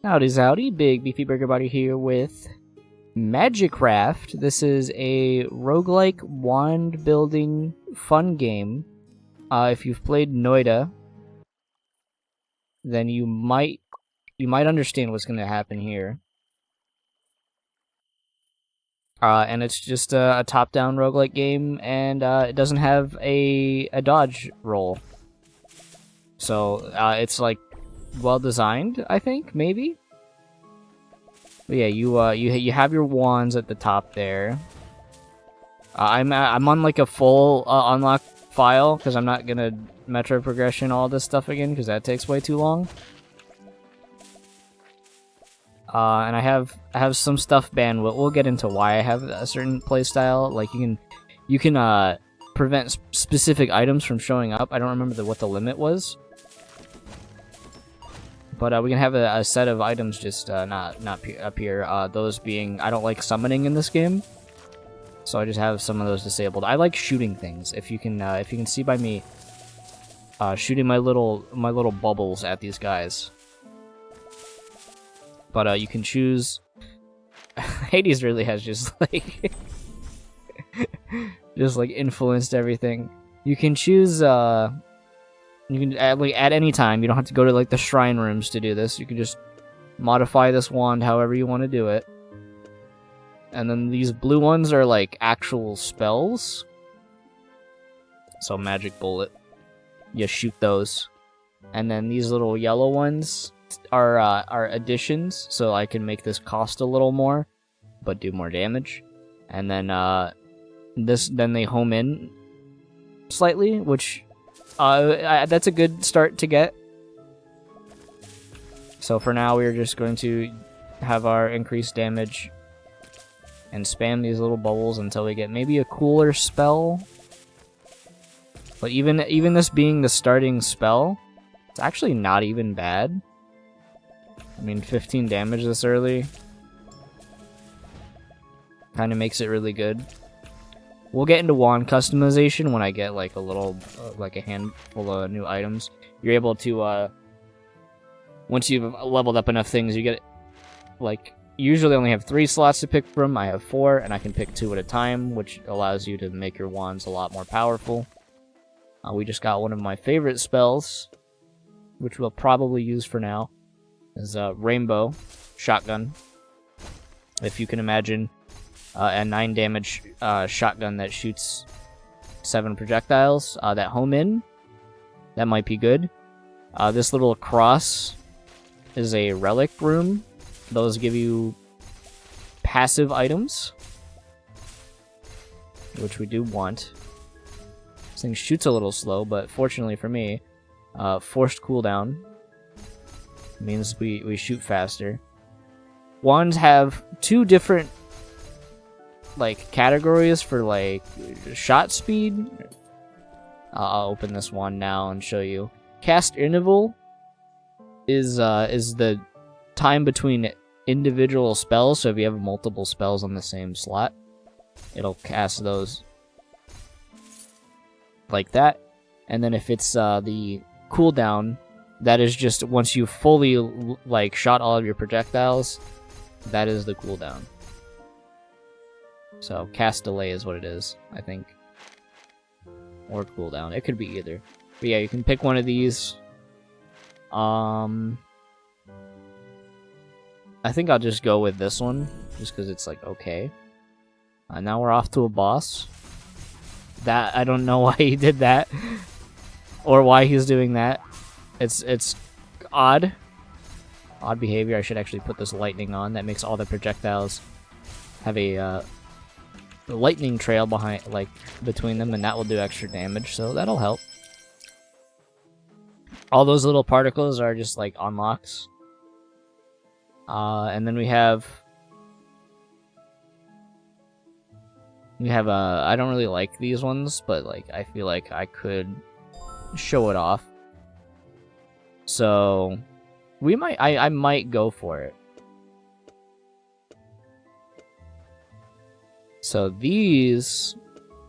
Howdy, Big Beefy Burger Body here with Magicraft. This is a roguelike wand building fun game. If you've played Noida, then you might understand what's going to happen here. And it's just a top-down roguelike game, and it doesn't have a dodge roll. So it's like well designed, I think, maybe. But yeah, you have your wands at the top there. I'm on like a full unlock file because I'm not gonna metro progression all this stuff again because that takes way too long. And I have some stuff banned. We'll get into why I have a certain playstyle. Like you can prevent specific items from showing up. I don't remember what the limit was. But we can have a set of items just not up here. Those being, I don't like summoning in this game, so I just have some of those disabled. I like shooting things. If you can see by me shooting my little bubbles at these guys. But you can choose. Hades really has just like influenced everything. You can choose. You can at any time. You don't have to go to like the shrine rooms to do this. You can just modify this wand however you want to do it. And then these blue ones are like actual spells. So magic bullet, you shoot those. And then these little yellow ones are additions, so I can make this cost a little more, but do more damage. And then then they home in slightly, which. That's a good start to get. So for now, we're just going to have our increased damage and spam these little bubbles until we get maybe a cooler spell. But even this being the starting spell, it's actually not even bad. I mean, 15 damage this early kind of makes it really good. We'll get into wand customization when I get like a handful of new items. You're able to once you've leveled up enough things, you get like usually only have 3 slots to pick from. I have 4, and I can pick 2 at a time, which allows you to make your wands a lot more powerful. We just got one of my favorite spells, which we'll probably use for now, is Rainbow Shotgun. If you can imagine. A 9 damage shotgun that shoots 7 projectiles that home in. That might be good. This little cross is a relic room. Those give you passive items, which we do want. This thing shoots a little slow, but fortunately for me, forced cooldown means we shoot faster. Wands have 2 different like categories for like shot speed. I'll open this one now and show you. Cast interval is the time between individual spells. So if you have multiple spells on the same slot, it'll cast those like that. And then if it's the cooldown, that is just once you fully like shot all of your projectiles, that is the cooldown. So, cast delay is what it is, I think. Or cooldown. It could be either. But yeah, you can pick one of these. I think I'll just go with this one, just because it's like, okay. Now we're off to a boss. I don't know why he did that. Or why he's doing that. It's odd. Odd behavior. I should actually put this lightning on. That makes all the projectiles have a lightning trail behind, like between them, and that will do extra damage, so that'll help. All those little particles are just like unlocks. And then we have I don't really like these ones, but like I feel like I could show it off. So I might go for it. So these,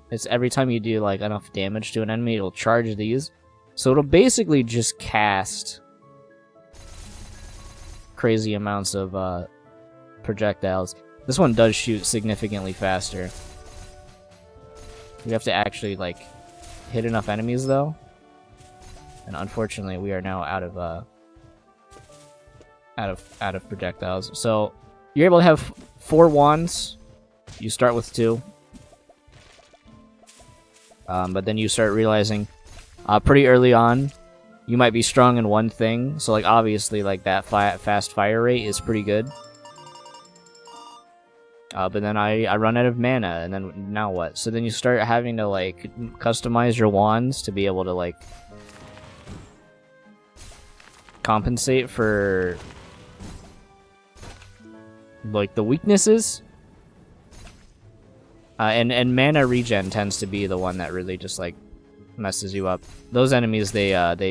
it's every time you do like enough damage to an enemy, it'll charge these. So it'll basically just cast crazy amounts of projectiles. This one does shoot significantly faster. We have to actually like hit enough enemies though, and unfortunately we are now out of projectiles. So you're able to have 4 wands. You start with 2, but then you start realizing pretty early on you might be strong in one thing. So like obviously like that fast fire rate is pretty good. But then I run out of mana, and then now what? So then you start having to like customize your wands to be able to like compensate for like the weaknesses. And mana regen tends to be the one that really just like messes you up. Those enemies, they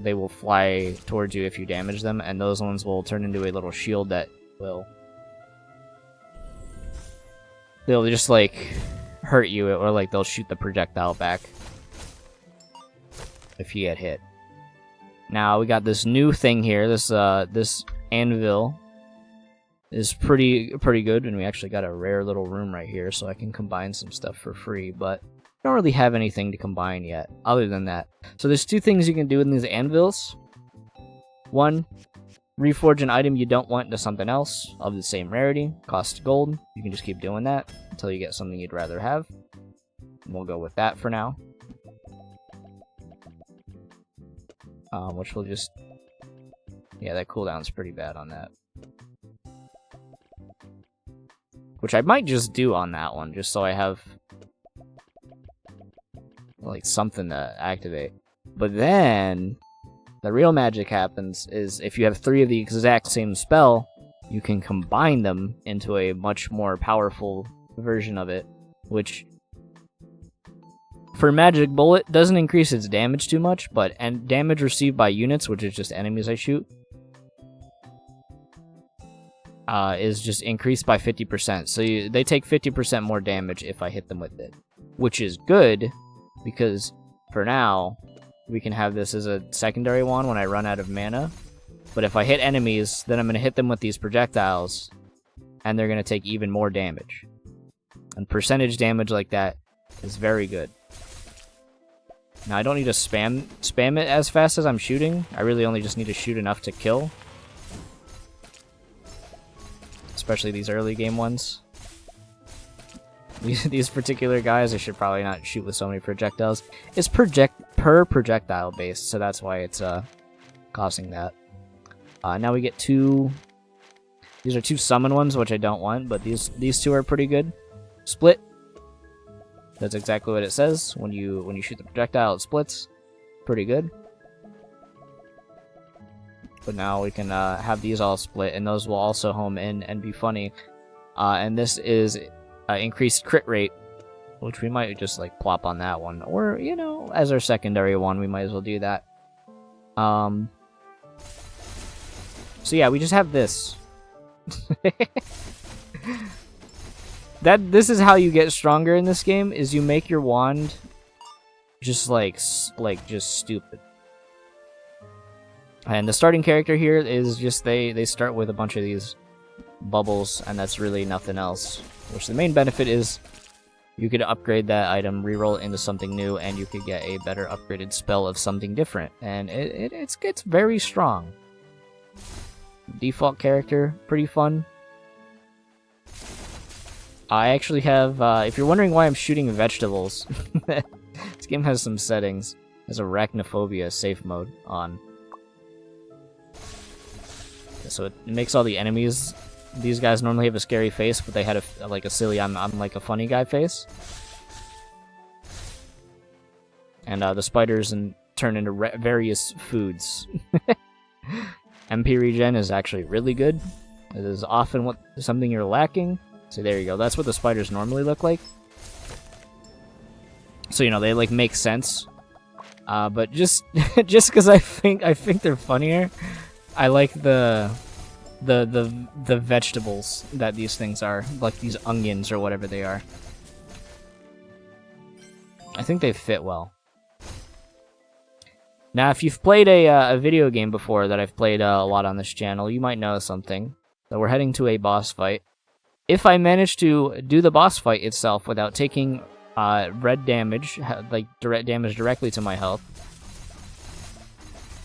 will fly towards you if you damage them, and those ones will turn into a little shield that will they'll just like hurt you, or like they'll shoot the projectile back if you get hit. Now we got this new thing here. This anvil is pretty good, and we actually got a rare little room right here, so I can combine some stuff for free, but I don't really have anything to combine yet other than that. So there's 2 things you can do in these anvils. 1, reforge an item you don't want into something else of the same rarity, costs gold. You can just keep doing that until you get something you'd rather have. We'll go with that for now. Which will just... yeah, that cooldown's pretty bad on that. Which I might just do on that one, just so I have like something to activate. But then the real magic happens is if you have 3 of the exact same spell, you can combine them into a much more powerful version of it, which for Magic Bullet doesn't increase its damage too much, but and damage received by units, which is just enemies I shoot, is just increased by 50%. So they take 50% more damage if I hit them with it, which is good because for now we can have this as a secondary one when I run out of mana. But if I hit enemies, then I'm going to hit them with these projectiles, and they're going to take even more damage. And percentage damage like that is very good. Now I don't need to spam it as fast as I'm shooting. I really only just need to shoot enough to kill. Especially these early game ones. These particular guys, I should probably not shoot with so many projectiles. It's per projectile based, so that's why it's costing that. Now we get 2. These are 2 summon ones, which I don't want, but these 2 are pretty good. Split. That's exactly what it says. When you shoot the projectile, it splits. Pretty good. But now we can have these all split, and those will also home in and be funny. And this is increased crit rate, which we might just like plop on that one, or you know, as our secondary one, we might as well do that. So yeah, we just have this. This is how you get stronger in this game, is you make your wand just like just stupid. And the starting character here is just they start with a bunch of these bubbles, and that's really nothing else. Which the main benefit is you could upgrade that item, reroll it into something new, and you could get a better upgraded spell of something different. And it gets very strong. Default character, pretty fun. I actually have, if you're wondering why I'm shooting vegetables, this game has some settings. There's arachnophobia safe mode on. So it makes all the enemies, these guys normally have a scary face, but they had like a silly, I'm like a funny guy face. And the spiders turn into various foods. MP regen is actually really good. It is often something you're lacking. So there you go. That's what the spiders normally look like. So you know they like make sense. But just because I think they're funnier, I like the vegetables that these things are, like these onions or whatever they are. I think they fit well. Now, if you've played a video game before that I've played a lot on this channel, you might know something. So we're heading to a boss fight. If I manage to do the boss fight itself without taking red damage, like direct damage directly to my health,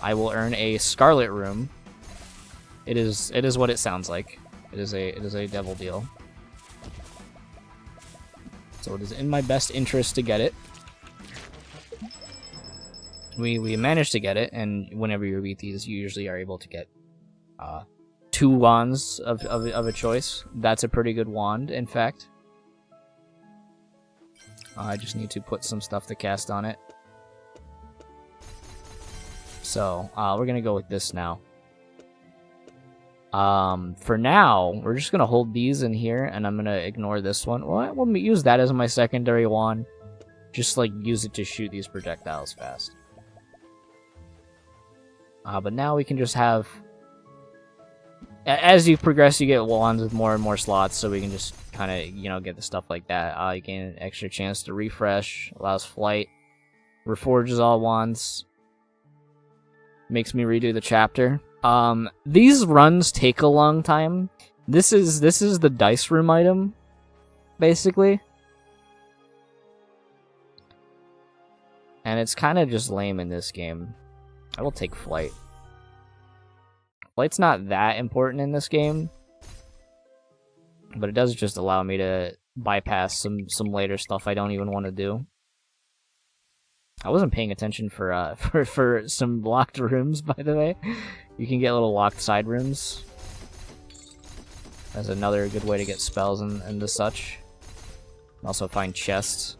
I will earn a Scarlet Room. It is what it sounds like. It is a devil deal. So it is in my best interest to get it. We managed to get it, and whenever you beat these, you usually are able to get 2 wands of a choice. That's a pretty good wand, in fact. I just need to put some stuff to cast on it. So, we're gonna go with this now. For now, we're just gonna hold these in here, and I'm gonna ignore this one. Well, we'll use that as my secondary wand. Just, like, use it to shoot these projectiles fast. But now we can just have... As you progress, you get wands with more and more slots, so we can just kind of, you know, get the stuff like that. You gain an extra chance to refresh, allows flight, reforges all wands, makes me redo the chapter. These runs take a long time. This is the dice room item, basically. And it's kind of just lame in this game. I will take flight. Flight's not that important in this game, but it does just allow me to bypass some later stuff I don't even want to do. I wasn't paying attention for some locked rooms, by the way. You can get little locked side rooms. That's another good way to get spells and the such. Also find chests.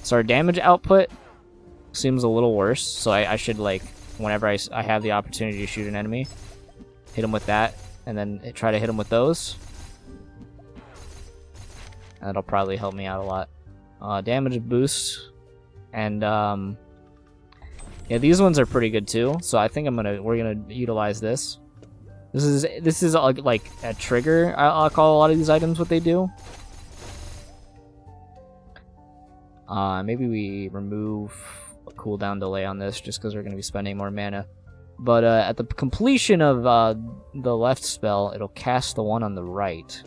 So our damage output seems a little worse, so I should, like, whenever I have the opportunity to shoot an enemy, hit him with that, and then try to hit him with those. That'll probably help me out a lot. Damage boost, and yeah, these ones are pretty good too. So I think we're gonna utilize this. This is like a trigger. I'll call a lot of these items what they do. Maybe we remove a cooldown delay on this just because we're going to be spending more mana. But at the completion of the left spell, it'll cast the one on the right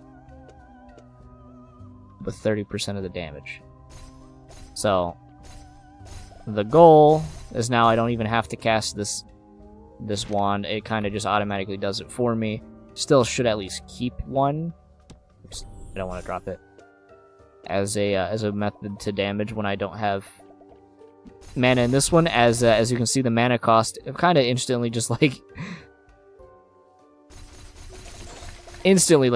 with 30% of the damage. So the goal is now I don't even have to cast this wand. It kind of just automatically does it for me. Still should at least keep one. Oops, I don't want to drop it. As a method to damage when I don't have mana in this one. As you can see, the mana cost kind of instantly just like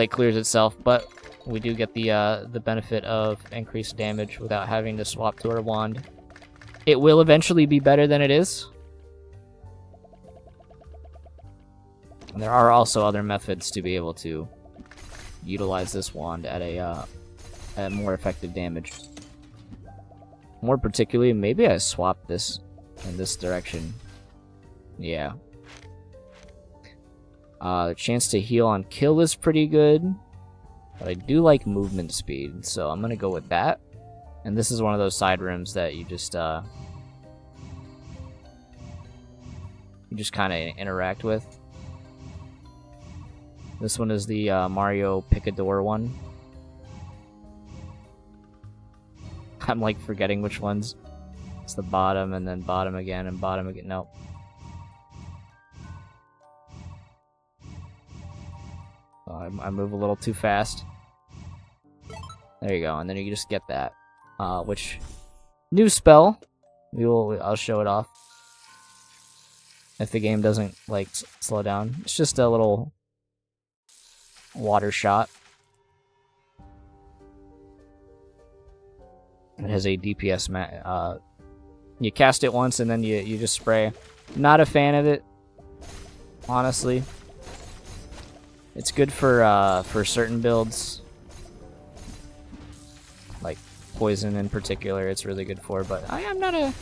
clears itself, but we do get the benefit of increased damage without having to swap to our wand. It will eventually be better than it is. And there are also other methods to be able to utilize this wand at at more effective damage. More particularly, maybe I swap this in this direction. Yeah. The chance to heal on kill is pretty good, but I do like movement speed, so I'm gonna go with that. And this is one of those side rooms that you just kind of interact with. This one is the Mario Picador one. I'm like forgetting which ones. It's the bottom and then bottom again and bottom again. Nope. I move a little too fast. There you go, and then you just get that. Which new spell? I'll show it off if the game doesn't like slow down. It's just a little water shot. It has a DPS you cast it once and then you just spray. Not a fan of it, honestly. It's good for certain builds, like poison in particular. It's really good for, but I'm not a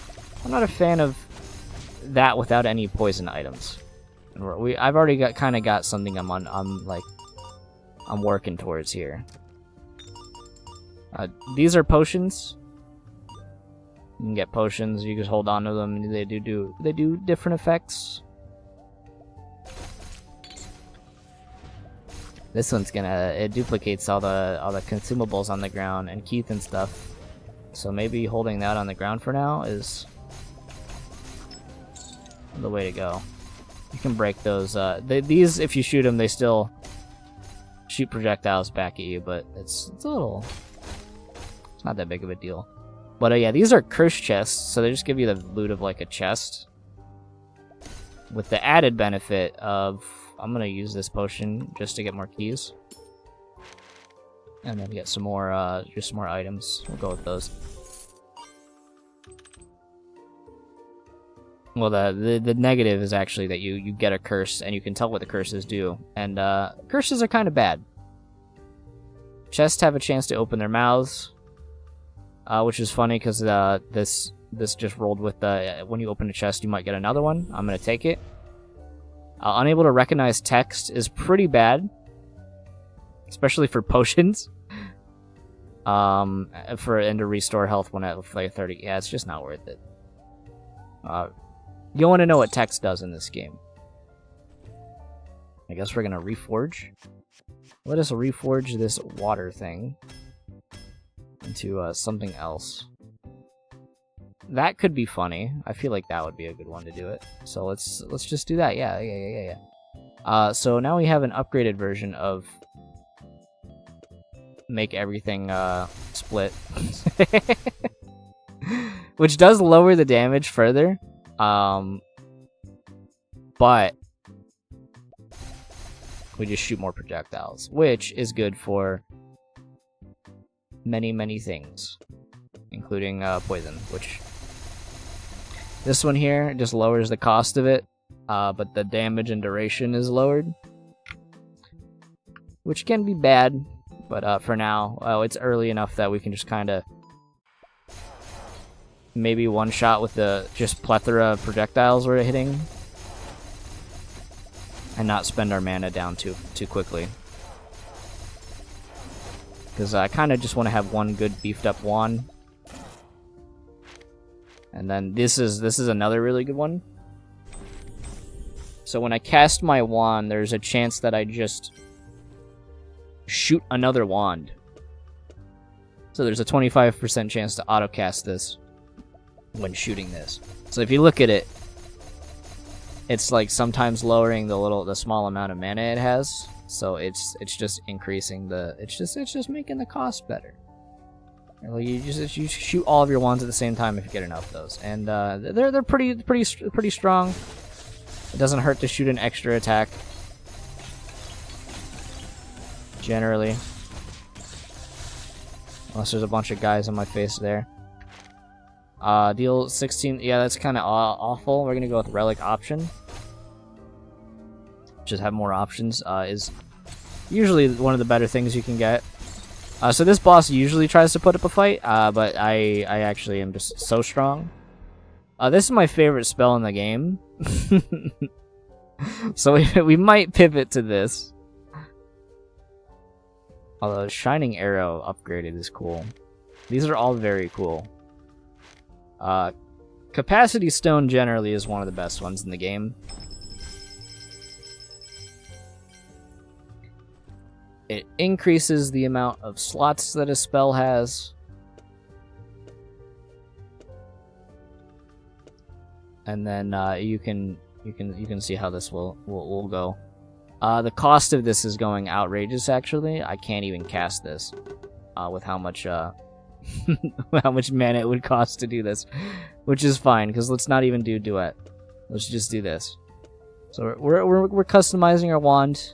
fan of that without any poison items. I've already got something I'm working towards here. These are potions. You can get potions. You just hold on to them, and they do different effects. This one's it duplicates all the consumables on the ground and Keith and stuff. So maybe holding that on the ground for now is the way to go. You can break those. These, if you shoot them, they still shoot projectiles back at you, but it's it's not that big of a deal. But yeah, these are curse chests, so they just give you the loot of like a chest, with the added benefit of I'm gonna use this potion just to get more keys, and then get some more just some more items. We'll go with those. Well, the negative is actually that you get a curse, and you can tell what the curses do, and curses are kind of bad. Chests have a chance to open their mouths, which is funny because this just rolled with when you open a chest, you might get another one. I'm gonna take it. Unable to recognize text is pretty bad, especially for potions. And to restore health when at like 30. Yeah, it's just not worth it. You want to know what text does in this game. I guess we're gonna reforge. Let us reforge this water thing into something else. That could be funny. I feel like that would be a good one to do it. So let's just do that. Yeah. So now we have an upgraded version of make everything split, which does lower the damage further. But we just shoot more projectiles, which is good for many things, including poison, which this one here just lowers the cost of it, but the damage and duration is lowered, which can be bad, but for now, it's early enough that we can just kind of maybe one shot with the just plethora of projectiles we're hitting, and not spend our mana down too quickly. Because I kind of just want to have one good beefed up wand. And then this is another really good one. So when I cast my wand, there's a chance that I just shoot another wand. So there's a 25% chance to auto cast this when shooting this. So if you look at it, it's like sometimes lowering the small amount of mana it has. So it's just increasing it's just making the cost better. You shoot all of your wands at the same time if you get enough of those, and they're pretty strong. It doesn't hurt to shoot an extra attack generally, unless there's a bunch of guys on my face there. Deal 16. Yeah, that's kind of awful. We're gonna go with relic option. Just have more options is usually one of the better things you can get. So this boss usually tries to put up a fight, but I actually am just so strong. This is my favorite spell in the game. So we might pivot to this. Although Shining Arrow upgraded is cool. These are all very cool. Capacity Stone generally is one of the best ones in the game. It increases the amount of slots that a spell has. And then you can see how this will go. The cost of this is going outrageous actually. I can't even cast this with how much how much mana it would cost to do this, which is fine because let's not even do duet. Let's just do this. So we're customizing our wand.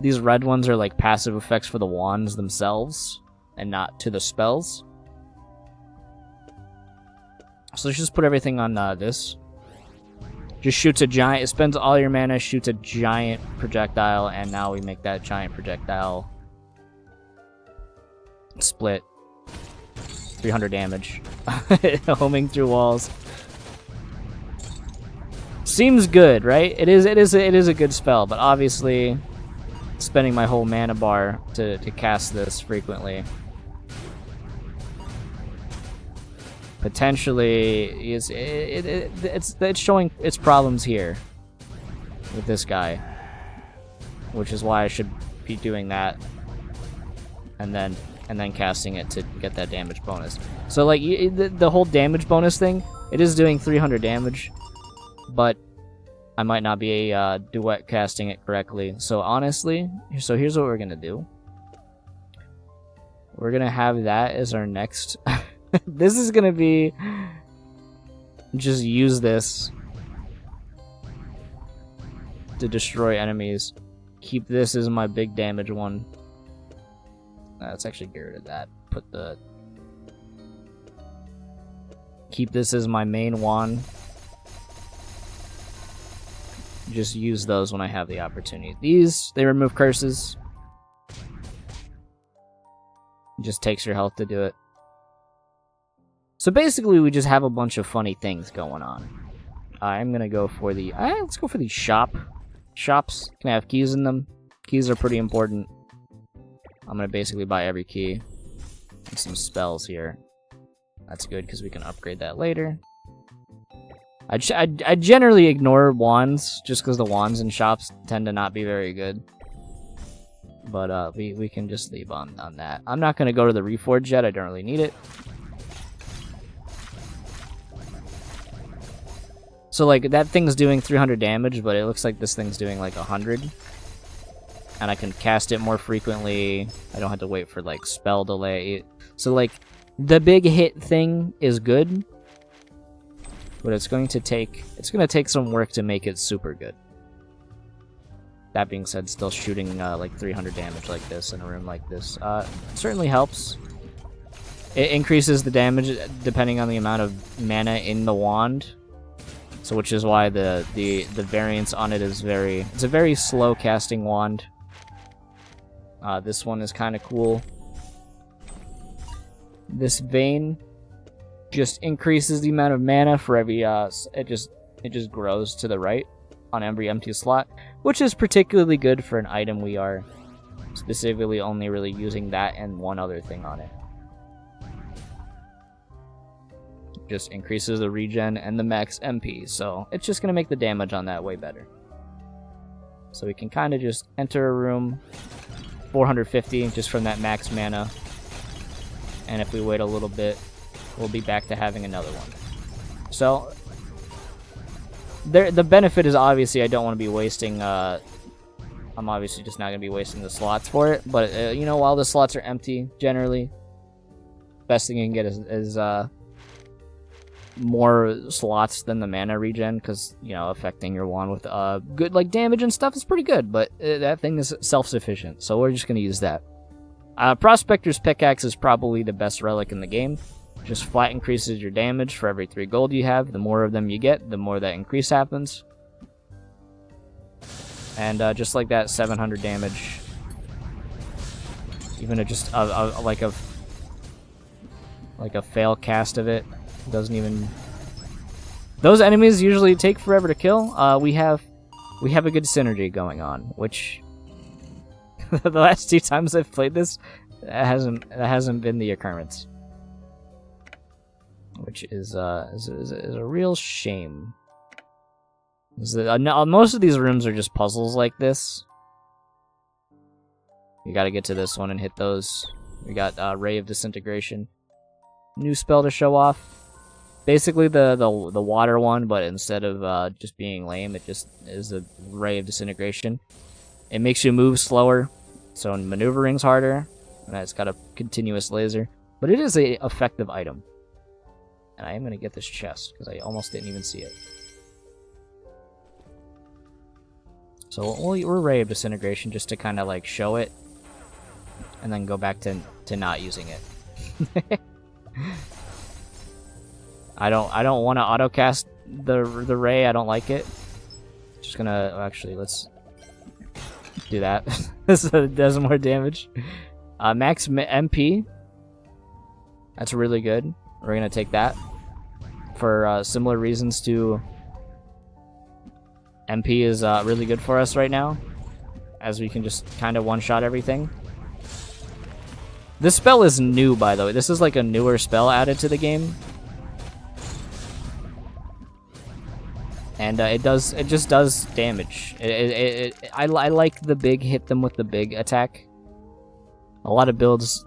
These red ones are like passive effects for the wands themselves and not to the spells. So let's just put everything on this. Just shoots a giant, it spends all your mana, shoots a giant projectile, and now we make that giant projectile split. 300 damage. Homing through walls. Seems good, right? It is a good spell, but obviously spending my whole mana bar to cast this frequently potentially it's showing its problems here with this guy, which is why I should be doing that and then casting it to get that damage bonus. So like the whole damage bonus thing, it is doing 300 damage, but I might not be duet casting it correctly. So honestly, here's what we're gonna do. We're gonna have that as our next. This is gonna be just use this to destroy enemies. Keep this as my big damage one. Let's actually get rid of that. Keep this as my main wand. Just use those when I have the opportunity. These, they remove curses. It just takes your health to do it. So basically, we just have a bunch of funny things going on. I'm gonna go for the. Let's go for the shop. Shops can have keys in them. Keys are pretty important. I'm gonna basically buy every key and some spells here. That's good because we can upgrade that later. I generally ignore wands just because the wands in shops tend to not be very good. But we can just leave on that. I'm not gonna go to the reforge yet. I don't really need it. So like that thing's doing 300 damage, but it looks like this thing's doing like 100. And I can cast it more frequently. I don't have to wait for like spell delay. So like the big hit thing is good, but it's going to take some work to make it super good. That being said, still shooting like 300 damage like this in a room like this certainly helps. It increases the damage depending on the amount of mana in the wand. So which is why the variance on it is it's a very slow casting wand. This one is kind of cool. This vein just increases the amount of mana for every it just grows to the right on every empty slot, which is particularly good for an item we are specifically only really using that and one other thing on it. Just increases the regen and the max MP, so it's just gonna make the damage on that way better. So we can kind of just enter a room 450 just from that max mana, and if we wait a little bit, we'll be back to having another one. So the benefit is obviously I don't want to be wasting I'm obviously just not going to be wasting the slots for it, but you know, while the slots are empty, generally best thing you can get is more slots than the mana regen, because you know, affecting your wand with good like damage and stuff is pretty good, but that thing is self-sufficient, so we're just going to use that. Prospector's Pickaxe is probably the best relic in the game. Just flat increases your damage for every 3 gold you have. The more of them you get, the more that increase happens. And just like that, 700 damage. Even just like a fail cast of it doesn't even. Those enemies usually take forever to kill. We have a good synergy going on, which the last 2 times I've played this, that hasn't been the occurrence. Which is a real shame. Most of these rooms are just puzzles like this. You gotta get to this one and hit those. We got Ray of Disintegration. New spell to show off. Basically the water one, but instead of just being lame, it just is a Ray of Disintegration. It makes you move slower, so maneuvering's harder, and it's got a continuous laser. But it is a effective item. And I am going to get this chest, because I almost didn't even see it. So we're Ray of Disintegration just to kind of like show it, and then go back to not using it. I don't want to auto-cast the Ray, I don't like it. Just gonna, actually, let's do that. So it does more damage. Max MP. That's really good. We're gonna take that for similar reasons to MP is really good for us right now, as we can just kind of one-shot everything. This spell is new, by the way. This is like a newer spell added to the game. and it just does damage. I like the big, hit them with the big attack. A lot of builds,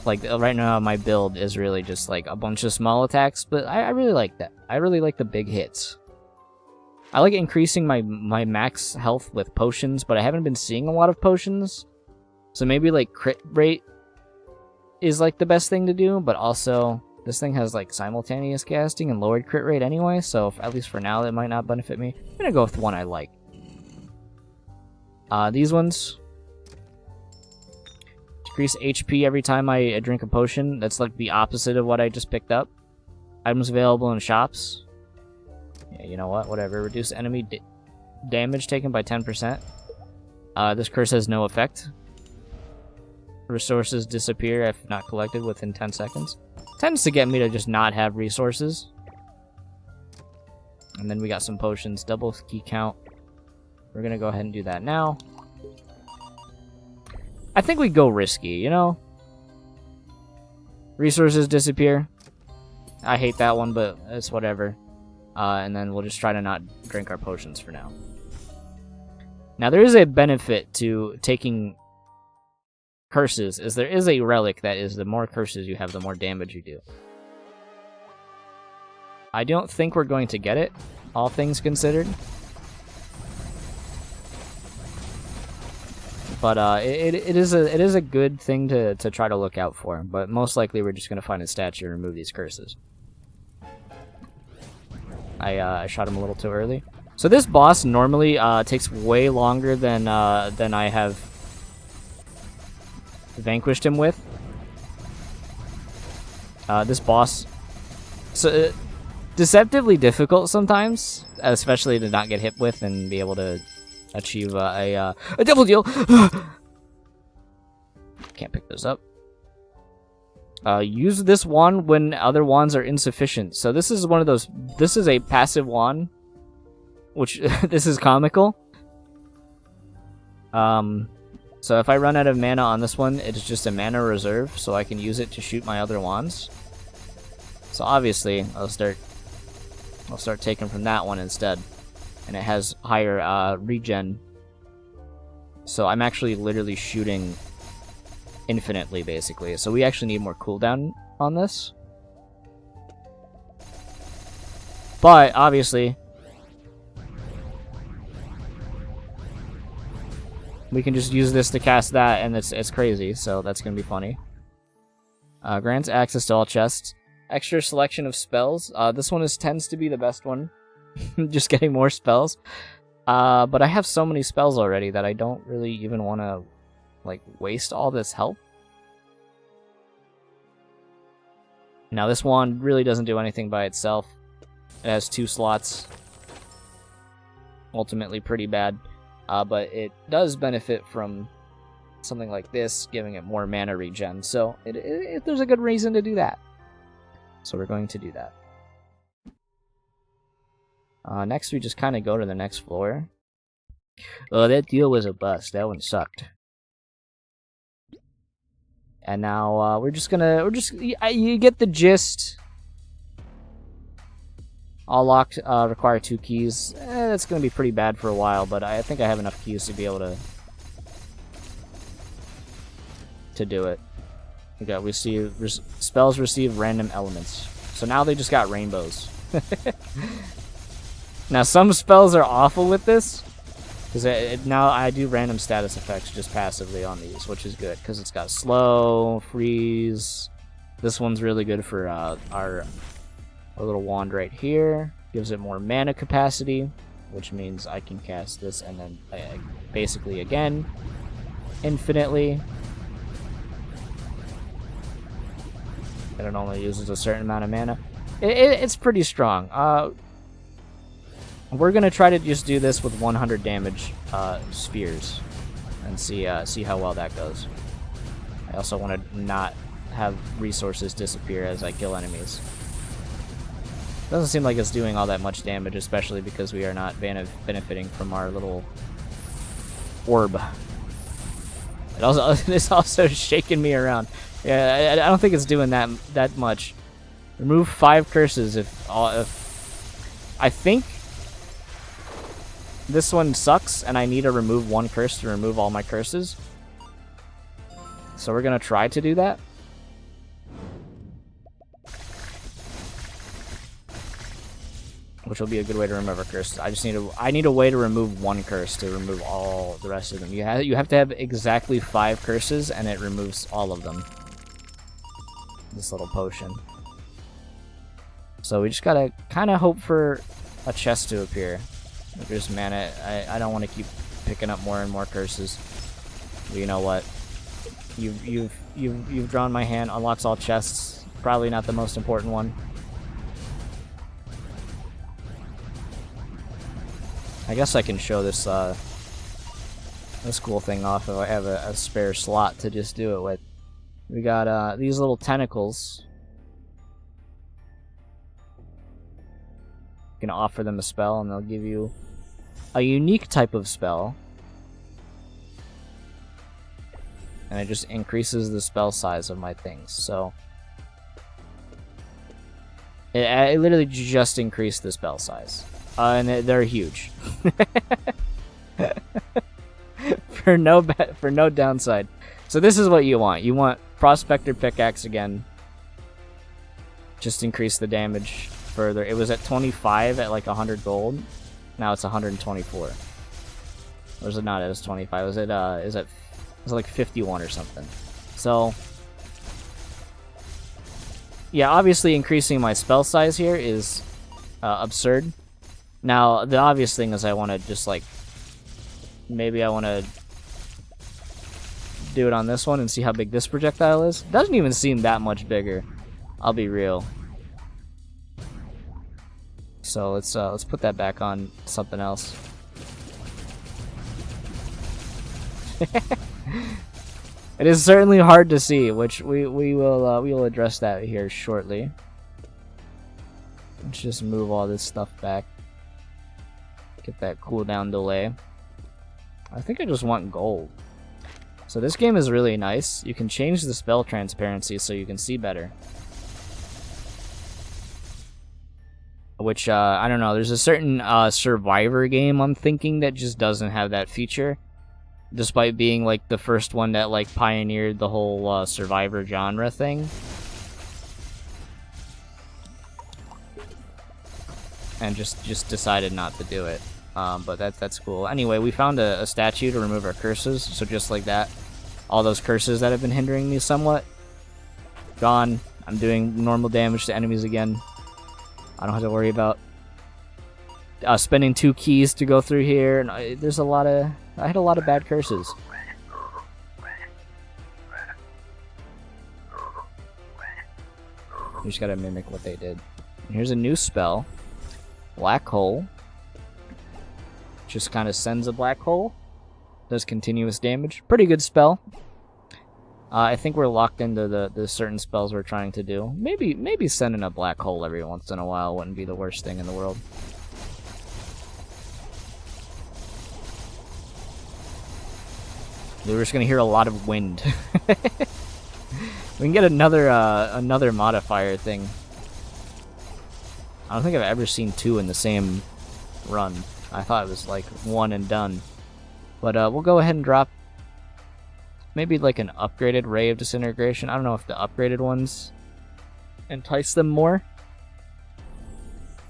like right now my build is really just like a bunch of small attacks, but I really like that. I really like the big hits. I like increasing my max health with potions, but I haven't been seeing a lot of potions. So maybe like crit rate is like the best thing to do, but also this thing has like simultaneous casting and lowered crit rate anyway, so at least for now it might not benefit me. I'm gonna go with one I like. These ones decrease HP every time I drink a potion. That's like the opposite of what I just picked up. Items available in shops. Yeah, you know what? Whatever. Reduce enemy damage taken by 10%. This curse has no effect. Resources disappear if not collected within 10 seconds. Tends to get me to just not have resources. And then we got some potions. Double key count. We're gonna go ahead and do that now. I think we go risky, you know? Resources disappear. I hate that one, but it's whatever. And then we'll just try to not drink our potions for now. Now, there is a benefit to taking curses, is there is a relic that is the more curses you have, the more damage you do. I don't think we're going to get it, all things considered. But it is a good thing to try to look out for. But most likely we're just going to find a statue and remove these curses. I shot him a little too early. So this boss normally takes way longer than I have vanquished him with. This boss, deceptively difficult sometimes, especially to not get hit with and be able to achieve a double deal. Can't pick those up. Use this wand when other wands are insufficient. So this is one of those. This is a passive wand, which this is comical. So if I run out of mana on this one, it's just a mana reserve, so I can use it to shoot my other wands. So obviously, I'll start taking from that one instead, and it has higher regen. So I'm actually literally shooting infinitely, basically. So we actually need more cooldown on this. But obviously, we can just use this to cast that, and it's crazy. So that's gonna be funny. Grants access to all chests. Extra selection of spells. This one tends to be the best one. Just getting more spells. But I have so many spells already that I don't really even want to like waste all this help. Now this wand really doesn't do anything by itself. It has 2 slots. Ultimately pretty bad. But it does benefit from something like this, giving it more mana regen. So there's a good reason to do that. So we're going to do that. Next we just kind of go to the next floor. Oh, that deal was a bust. That one sucked. And now you get the gist. All locked require 2 keys. That's gonna be pretty bad for a while, but I think I have enough keys to be able to do it. Okay, we see spells receive random elements. So now they just got rainbows. Now some spells are awful with this, because now I do random status effects just passively on these, which is good because it's got slow, freeze. This one's really good for our little wand right here. Gives it more mana capacity, which means I can cast this and then basically again infinitely. It only uses a certain amount of mana. It's pretty strong. We're gonna try to just do this with 100 damage spheres and see how well that goes. I also want to not have resources disappear as I kill enemies. Doesn't seem like it's doing all that much damage, especially because we are not benefiting from our little orb. It's also shaking me around. Yeah, I don't think it's doing that much. Remove 5 curses if I think this one sucks, and I need to remove one curse to remove all my curses. So we're gonna try to do that. Which will be a good way to remove a curse. I need a way to remove one curse to remove all the rest of them. You have to have exactly 5 curses, and it removes all of them. This little potion. So we just gotta kind of hope for a chest to appear. There's mana. I don't want to keep picking up more and more curses. But you know what? You've drawn my hand. Unlocks all chests. Probably not the most important one. I guess I can show this this cool thing off if I have a spare slot to just do it with. We got these little tentacles. You can offer them a spell and they'll give you a unique type of spell. And it just increases the spell size of my things. So it literally just increased the spell size. And they're huge. for no downside. So this is what you want. You want Prospector Pickaxe again. Just increase the damage further. It was at 25 at like 100 gold. Now it's 124. Or is it not? It was 25. Was it like 51 or something? So yeah, obviously increasing my spell size here is absurd. Now, the obvious thing is I want to just, like, maybe I want to do it on this one and see how big this projectile is. It doesn't even seem that much bigger. I'll be real. So let's put that back on something else. It is certainly hard to see, which we will address that here shortly. Let's just move all this stuff back. Get that cooldown delay. I think I just want gold. So this game is really nice. You can change the spell transparency so you can see better. Which, I don't know, there's a certain Survivor game I'm thinking that just doesn't have that feature. Despite being, like, the first one that, like, pioneered the whole Survivor genre thing. And just decided not to do it. But that's cool. Anyway, we found a statue to remove our curses, so just like that, all those curses that have been hindering me somewhat, gone. I'm doing normal damage to enemies again. I don't have to worry about spending 2 keys to go through here. And I had a lot of bad curses. You just gotta mimic what they did. And here's a new spell. Black Hole. Just kind of sends a black hole. Does continuous damage. Pretty good spell. I think we're locked into the certain spells we're trying to do. Maybe sending a black hole every once in a while wouldn't be the worst thing in the world. We're just gonna hear a lot of wind. We can get another modifier thing. I don't think I've ever seen 2 in the same run. I thought it was like 1 and done. But we'll go ahead and drop maybe like an upgraded Ray of Disintegration. I don't know if the upgraded ones entice them more.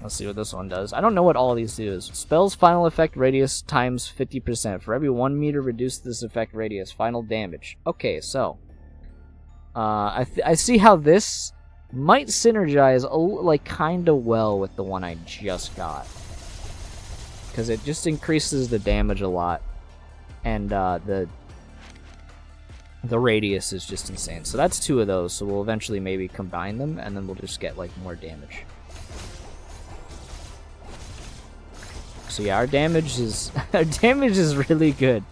Let's see what this one does. I don't know what all of these do. Spell's final effect radius times 50%. For every 1 meter, reduce this effect radius. Final damage. Okay, so I see how this might synergize like kind of well with the one I just got. Because it just increases the damage a lot, and the radius is just insane. So that's 2 of those. So we'll eventually maybe combine them, and then we'll just get like more damage. So yeah, our damage is really good.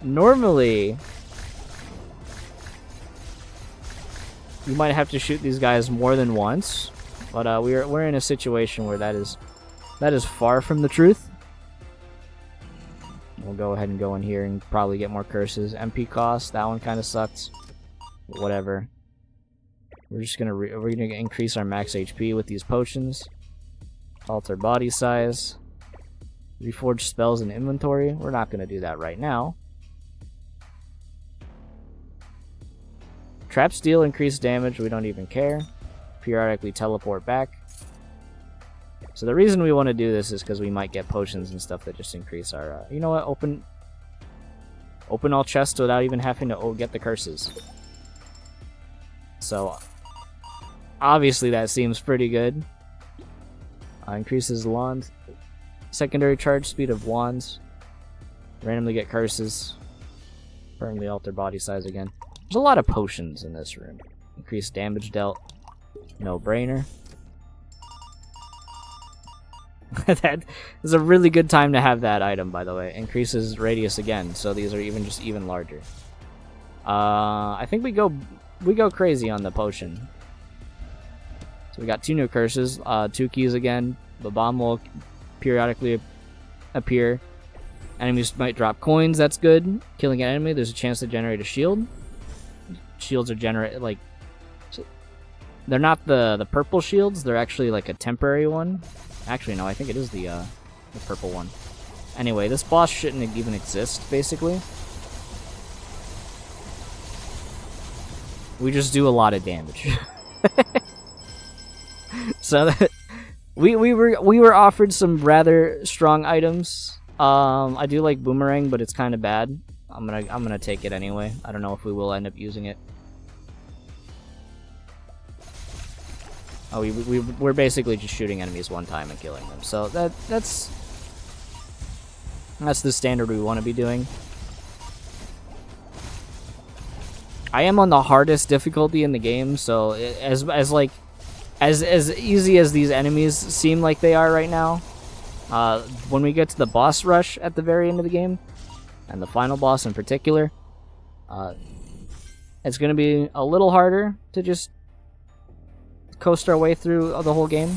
Normally, you might have to shoot these guys more than once, but we're in a situation where that is far from the truth. We'll go ahead and go in here and probably get more curses. MP cost, that one kind of sucked. But whatever. We're just gonna increase our max HP with these potions. Alter body size. Reforge spells in inventory. We're not going to do that right now. Trap steal, increased damage. We don't even care. Periodically teleport back. So the reason we want to do this is because we might get potions and stuff that just increase our... you know what? Open all chests without even having to get the curses. So obviously that seems pretty good. Increases wand. Secondary charge speed of wands. Randomly get curses. Permanently alter body size again. There's a lot of potions in this room. Increased damage dealt. No brainer. That is a really good time to have that item, by the way. Increases radius again, so these are even larger. I think we go crazy on the potion. So we got 2 new curses, 2 keys again. The bomb will periodically appear. Enemies might drop coins, that's good. Killing an enemy, there's a chance to generate a shield. Shields are they're not the purple shields, they're actually like a temporary one. Actually, no, I think it is the purple one. Anyway, this boss shouldn't even exist, basically. We just do a lot of damage. So that we were offered some rather strong items. I do like boomerang, but it's kind of bad. I'm gonna take it anyway. I don't know if we will end up using it. Oh, we're basically just shooting enemies one time and killing them. So that's the standard we want to be doing. I am on the hardest difficulty in the game, so as easy as these enemies seem like they are right now, when we get to the boss rush at the very end of the game, and the final boss in particular, it's going to be a little harder to just coast our way through the whole game.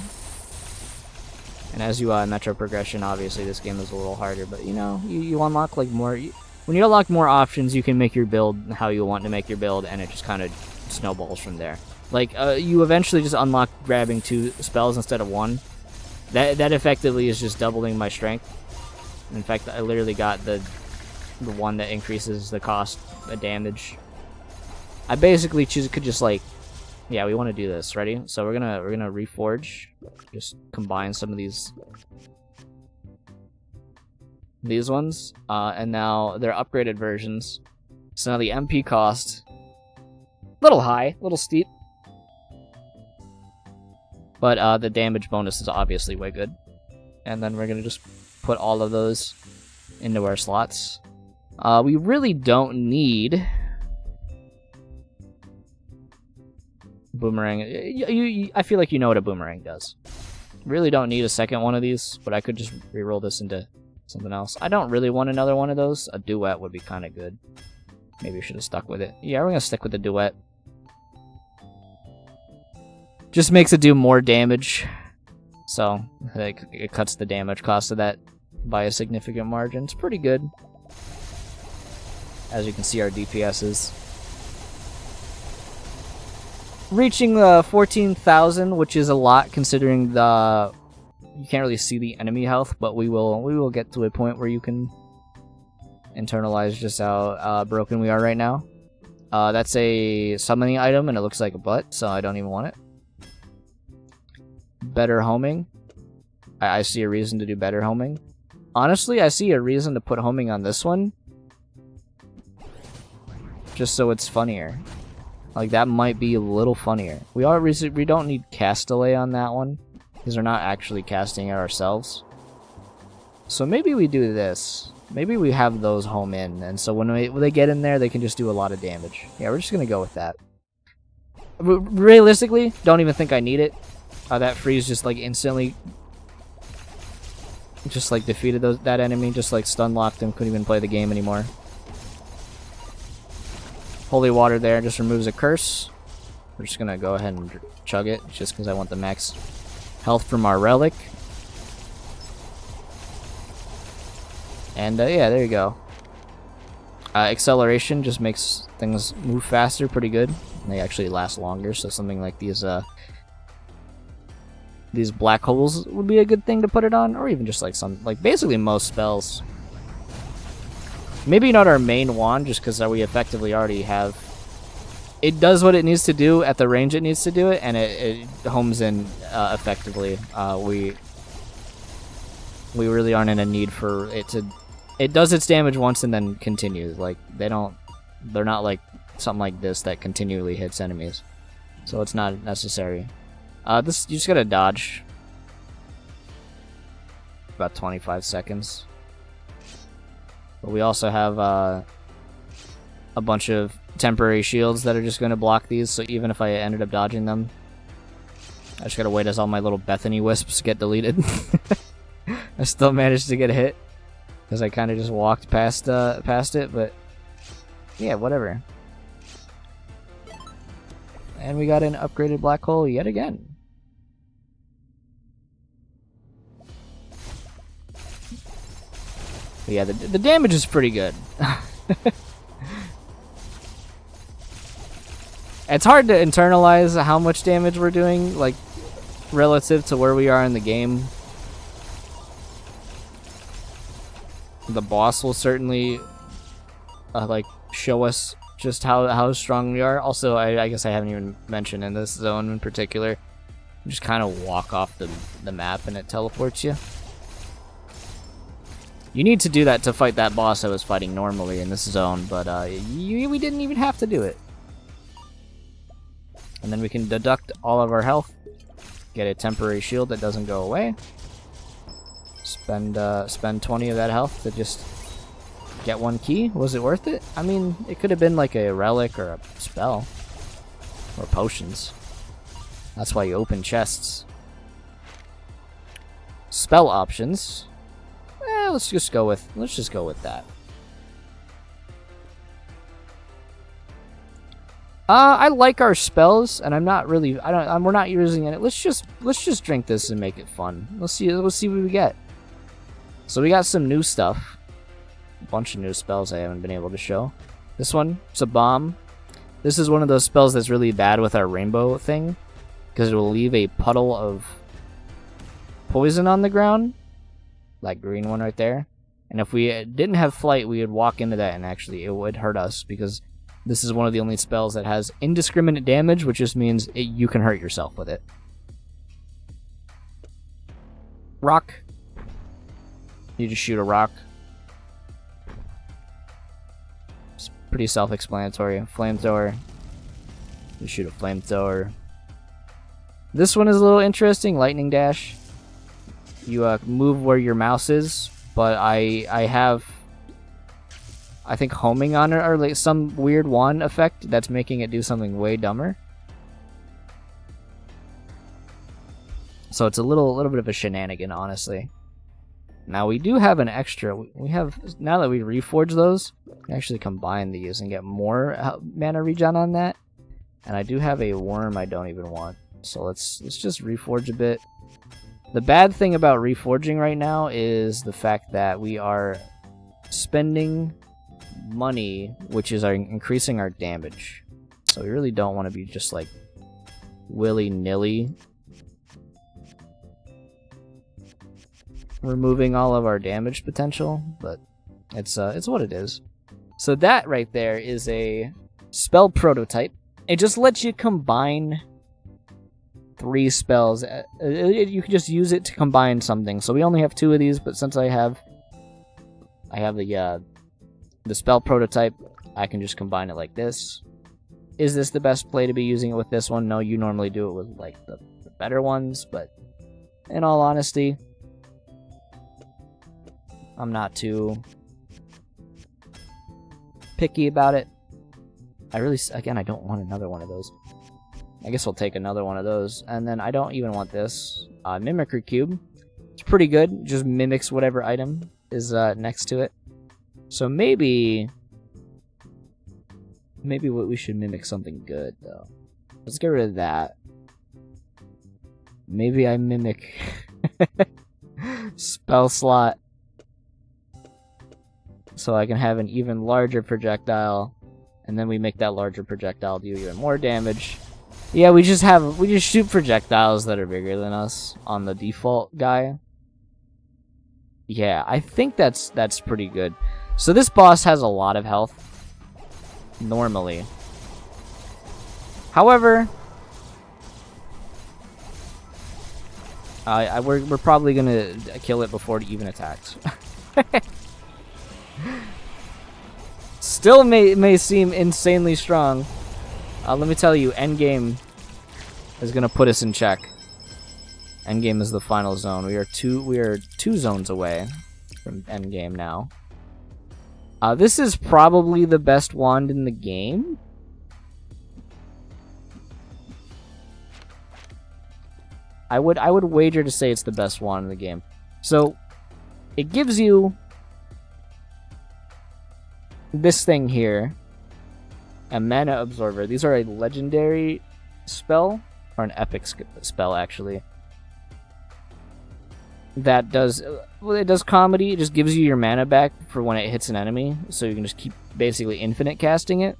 And as you metro progression, obviously this game is a little harder, but you know, you unlock like more. When you unlock more options, you can make your build how you want to make your build, and it just kind of snowballs from there. Like you eventually just unlock grabbing 2 spells instead of 1. That effectively is just doubling my strength. In fact, I literally got the one that increases the cost of damage. I basically could just like, yeah, we want to do this. Ready? So we're gonna reforge. Just combine some of these ones, and now they're upgraded versions. So now the MP cost little high, little steep, but the damage bonus is obviously way good. And then we're gonna just put all of those into our slots. We really don't need boomerang. I feel like you know what a boomerang does. Really don't need a second one of these, but I could just reroll this into something else. I don't really want another one of those. A duet would be kind of good. Maybe we should have stuck with it. Yeah, we're gonna stick with the duet. Just makes it do more damage, so it cuts the damage cost of that by a significant margin. It's pretty good. As you can see, our DPS is reaching 14,000, which is a lot considering you can't really see the enemy health, but we will get to a point where you can internalize just how broken we are right now. That's a summoning item, and it looks like a butt, so I don't even want it. Better homing. I see a reason to do better homing. Honestly, I see a reason to put homing on this one, just so it's funnier. Like, that might be a little funnier. We don't need cast delay on that one, because we're not actually casting it ourselves. So maybe we do this. Maybe we have those home in, and so when they get in there, they can just do a lot of damage. Yeah, we're just gonna go with that. Realistically, don't even think I need it. That freeze just like instantly just like defeated that enemy, just like stun locked him, couldn't even play the game anymore. Holy water there just removes a curse. We're just gonna go ahead and chug it just because I want the max health from our relic. And yeah, there you go. Acceleration just makes things move faster, pretty good. And they actually last longer, so something like these these black holes would be a good thing to put it on, or even just like some, like basically most spells. Maybe not our main wand, just because we effectively already have. It does what it needs to do at the range it needs to do it, and it homes in effectively. We really aren't in a need for it to. It does its damage once and then continues. Like they're not like something like this that continually hits enemies, so it's not necessary. This you just gotta dodge. About 25 seconds. But we also have a bunch of temporary shields that are just going to block these, so even if I ended up dodging them, I just gotta wait as all my little Bethany wisps get deleted. I still managed to get a hit, because I kind of just walked past it, but yeah, whatever. And we got an upgraded black hole yet again. But yeah, the damage is pretty good. It's hard to internalize how much damage we're doing, like, relative to where we are in the game. The boss will certainly, like, show us just how strong we are. Also, I guess I haven't even mentioned in this zone in particular, you just kind of walk off the map and it teleports you. You need to do that to fight that boss I was fighting normally in this zone, but we didn't even have to do it. And then we can deduct all of our health, get a temporary shield that doesn't go away, spend 20 of that health to just get one key. Was it worth it? I mean, it could have been like a relic or a spell, or potions. That's why you open chests. Spell options. Let's just go with that. I like our spells, and I'm not really. We're not using it. Let's just drink this and make it fun. Let's see what we get. So we got some new stuff. A bunch of new spells I haven't been able to show. This one, it's a bomb. This is one of those spells that's really bad with our rainbow thing, because it will leave a puddle of poison on the ground. That green one right there. And if we didn't have flight, we would walk into that and actually it would hurt us, because this is one of the only spells that has indiscriminate damage, which just means you can hurt yourself with it. Rock. You just shoot a rock. It's pretty self-explanatory. Flamethrower. You shoot a flamethrower. This one is a little interesting. Lightning dash. You move where your mouse is, but I have, I think, homing on it, or like some weird wand effect that's making it do something way dumber. So it's a little bit of a shenanigan, honestly. Now we do have an extra. We have, now that we reforge those, we can actually combine these and get more mana regen on that. And I do have a worm I don't even want, so let's just reforge a bit. The bad thing about reforging right now is the fact that we are spending money, which is increasing our damage. So we really don't want to be just like willy-nilly removing all of our damage potential, but it's what it is. So that right there is a spell prototype. It just lets you combine 3 spells. You can just use it to combine something. So we only have 2 of these, but since I have the spell prototype, I can just combine it like this. Is this the best play to be using it with this one? No, you normally do it with like the better ones, but in all honesty, I'm not too picky about it. I don't want another one of those. I guess we'll take another one of those. And then I don't even want this. Mimicry Cube. It's pretty good. Just mimics whatever item is next to it. So maybe we should mimic something good, though. Let's get rid of that. Maybe I mimic spell slot, so I can have an even larger projectile. And then we make that larger projectile do even more damage. Yeah, we just shoot projectiles that are bigger than us on the default guy. Yeah, I think that's pretty good. So this boss has a lot of health normally. However, we're probably gonna kill it before it even attacks. Still may seem insanely strong. Let me tell you, endgame is gonna put us in check. Endgame is the final zone. We are two zones away from endgame now. This is probably the best wand in the game. I would wager to say it's the best wand in the game. So it gives you this thing here, a mana absorber. These are a legendary spell, or an epic spell actually. That does, well, it does comedy. It just gives you your mana back for when it hits an enemy, so you can just keep basically infinite casting it.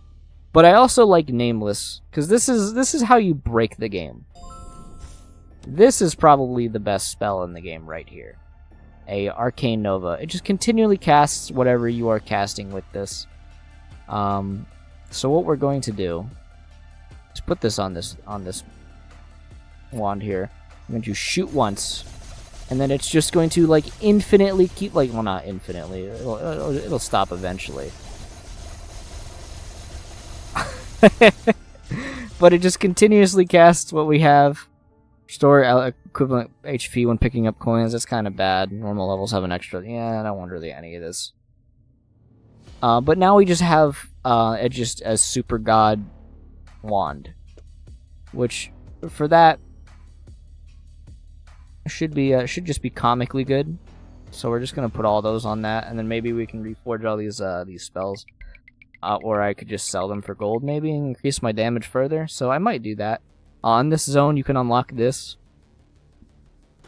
But I also like Nameless, because this is how you break the game. This is probably the best spell in the game right here. A Arcane Nova. It just continually casts whatever you are casting with this. So what we're going to do is put this on this wand here. I'm going to shoot once, and then it's just going to like infinitely keep, like, well, not infinitely. It'll stop eventually. But it just continuously casts what we have. Store equivalent HP when picking up coins. That's kind of bad. Normal levels have an extra. Yeah, I don't want really any of this. But now we just have just a super god wand, which for that should just be comically good. So we're just gonna put all those on that, and then maybe we can reforge all these spells, or I could just sell them for gold maybe and increase my damage further. So I might do that. On this zone, you can unlock this.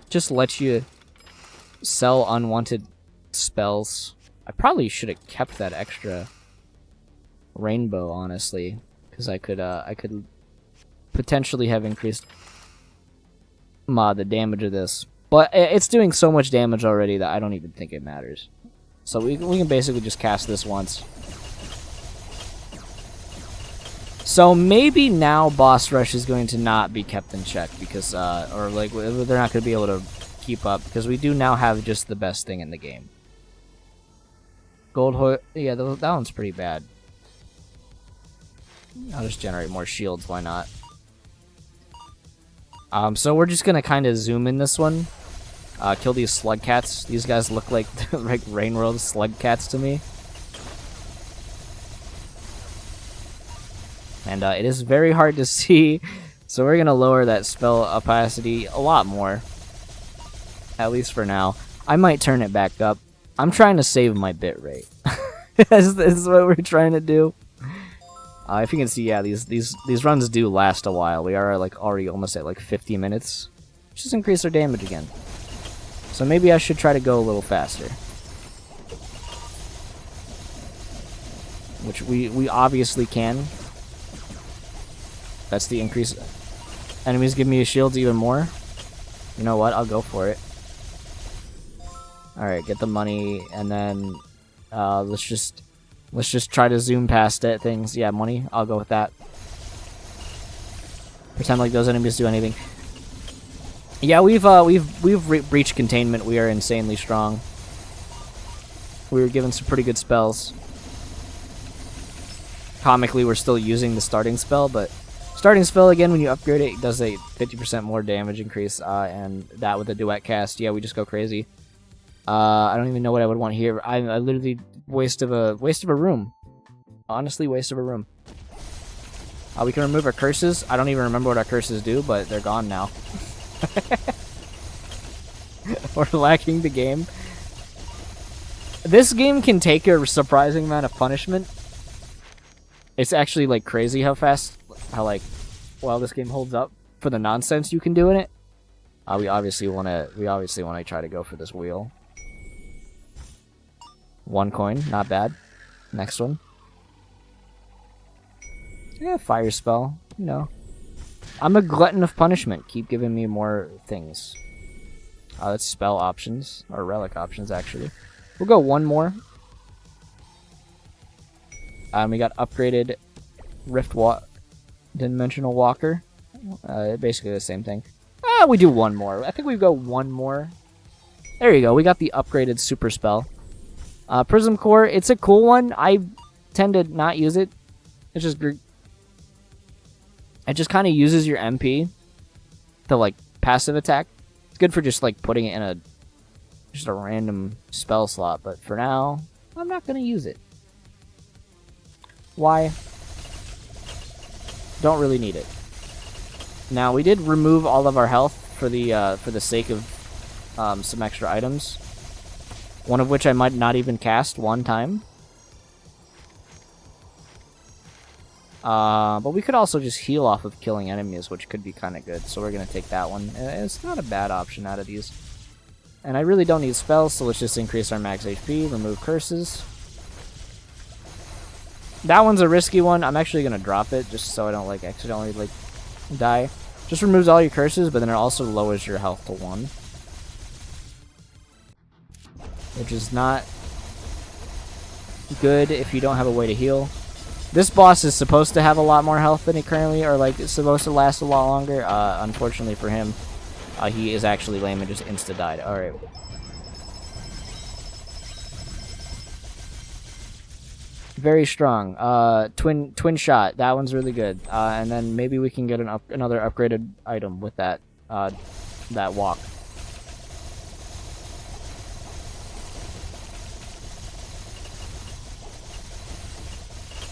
Just lets you sell unwanted spells. I probably should have kept that extra rainbow, honestly, because I could potentially have increased the damage of this. But it's doing so much damage already that I don't even think it matters. So we can basically just cast this once. So maybe now Boss Rush is going to not be kept in check because, or like they're not going to be able to keep up because we do now have just the best thing in the game. Yeah, that one's pretty bad. I'll just generate more shields, why not? So we're just gonna kind of zoom in this one. Kill these slug cats. These guys look like like Rain World slug cats to me. And it is very hard to see, so we're gonna lower that spell opacity a lot more. At least for now. I might turn it back up. I'm trying to save my bitrate. This is what we're trying to do. If you can see, yeah, these runs do last a while. We are like already almost at like 50 minutes. Just increase our damage again. So maybe I should try to go a little faster. Which we obviously can. That's the increase. Enemies give me shields even more. You know what? I'll go for it. Alright, get the money, and then let's just try to zoom past it. Things, yeah, money. I'll go with that. Pretend like those enemies do anything. Yeah, we've breached containment. We are insanely strong. We were given some pretty good spells. Comically, we're still using the starting spell, but starting spell again when you upgrade it does a 50% more damage increase, and that with the duet cast, yeah, we just go crazy. I don't even know what I would want here. I literally waste of a room. Honestly, waste of a room. We can remove our curses. I don't even remember what our curses do, but they're gone now. We're lacking the game. This game can take a surprising amount of punishment. It's actually like crazy how well this game holds up for the nonsense you can do in it. We obviously want to try to go for this wheel. 1 coin, not bad. Next one. Yeah, fire spell, you know. I'm a glutton of punishment. Keep giving me more things. That's spell options, or relic options, actually. We'll go one more. We got upgraded Dimensional Walker. Basically the same thing. We do one more. I think we go one more. There you go. We got the upgraded super spell. Prism Core, it's a cool one. I tend to not use it. It's just... It just kind of uses your MP to, like, passive attack. It's good for just, like, putting it in just a random spell slot. But for now, I'm not going to use it. Why? Don't really need it. Now, we did remove all of our health for the sake of some extra items. One of which I might not even cast one time. But we could also just heal off of killing enemies, which could be kind of good. So we're going to take that one. It's not a bad option out of these. And I really don't need spells, so let's just increase our max HP, remove curses. That one's a risky one. I'm actually going to drop it, just so I don't, like, accidentally, like, die. Just removes all your curses, but then it also lowers your health to 1. Which is not good if you don't have a way to heal. This boss is supposed to have a lot more health than he currently, or like it's supposed to last a lot longer. Unfortunately for him, he is actually lame and just insta-died. Alright. Very strong. Twin shot. That one's really good. And then maybe we can get another upgraded item with that walk.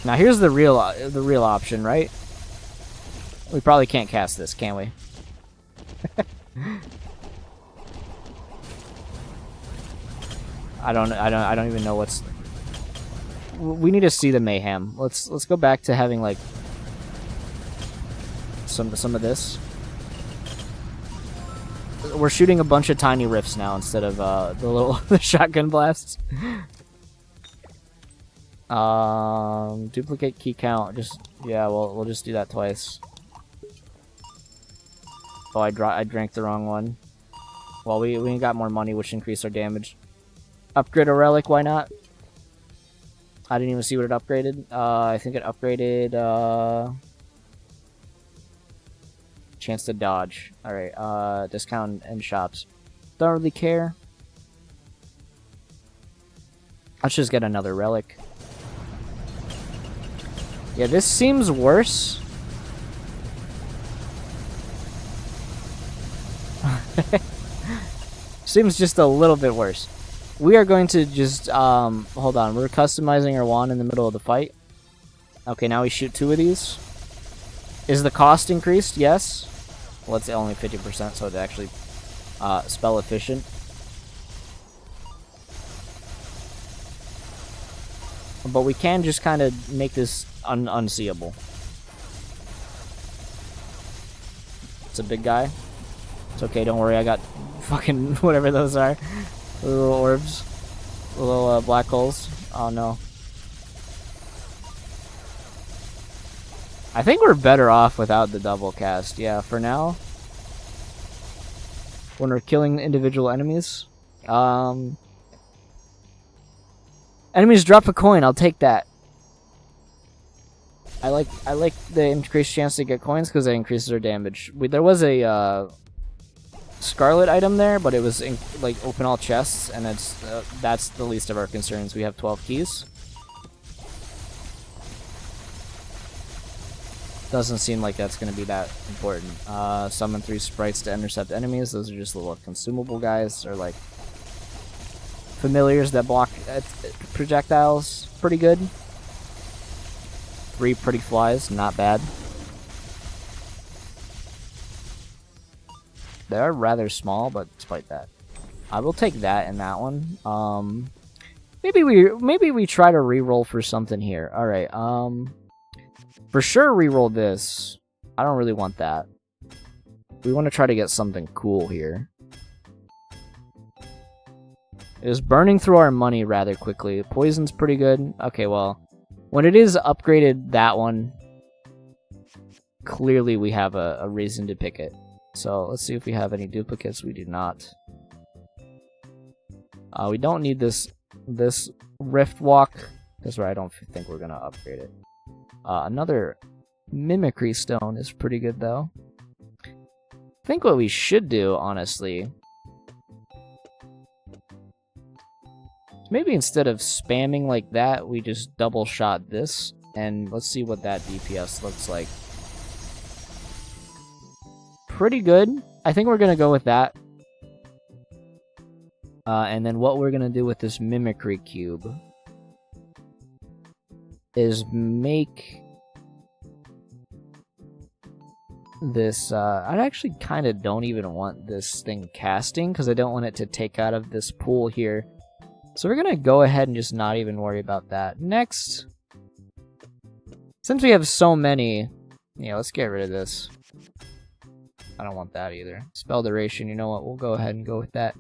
Now here's the real option, right? We probably can't cast this, can we? I don't even know what's. We need to see the mayhem. Let's go back to having like some of this. We're shooting a bunch of tiny rifts now instead of the shotgun blasts. Duplicate key count. Yeah, we'll just do that twice. Oh, I drank the wrong one. Well, we got more money, which increased our damage. Upgrade a relic, why not? I didn't even see what it upgraded. I think it upgraded chance to dodge. Alright, discount in shops. Don't really care. Let's just get another relic. Yeah, this seems worse. Seems just a little bit worse. We are going to just, hold on. We're customizing our wand in the middle of the fight. Okay, now we shoot 2 of these. Is the cost increased? Yes. Well, it's only 50%, so it's actually spell efficient. But we can just kind of make this unseeable. It's a big guy. It's okay, don't worry, I got fucking whatever those are. Little orbs. Little black holes. Oh no. I think we're better off without the double cast. Yeah, for now. When we're killing individual enemies. Enemies drop a coin, I'll take that. I like the increased chance to get coins because it increases our damage. There was a Scarlet item there, but it was like open all chests, and that's the least of our concerns. We have 12 keys. Doesn't seem like that's going to be that important. Summon 3 sprites to intercept enemies. Those are just little consumable guys, or like familiars that block projectiles. Pretty good. 3 pretty flies, not bad. They are rather small, but despite that, I will take that and that one. Maybe we try to reroll for something here. All right. For sure, reroll this. I don't really want that. We want to try to get something cool here. It is burning through our money rather quickly. Poison's pretty good. Okay, well, when it is upgraded, that one, clearly we have a reason to pick it. So let's see if we have any duplicates. We do not. We don't need this Rift Walk. That's where I don't think we're gonna upgrade it. Another Mimicry Stone is pretty good though. I think what we should do, honestly, maybe instead of spamming like that, we just double shot this, and let's see what that DPS looks like. Pretty good. I think we're gonna go with that. And then what we're gonna do with this Mimicry Cube is make this, I actually kind of don't even want this thing casting, because I don't want it to take out of this pool here. So we're gonna go ahead and just not even worry about that. Next, since we have so many, yeah, let's get rid of this. I don't want that either. Spell duration, you know what, we'll go ahead and go with that.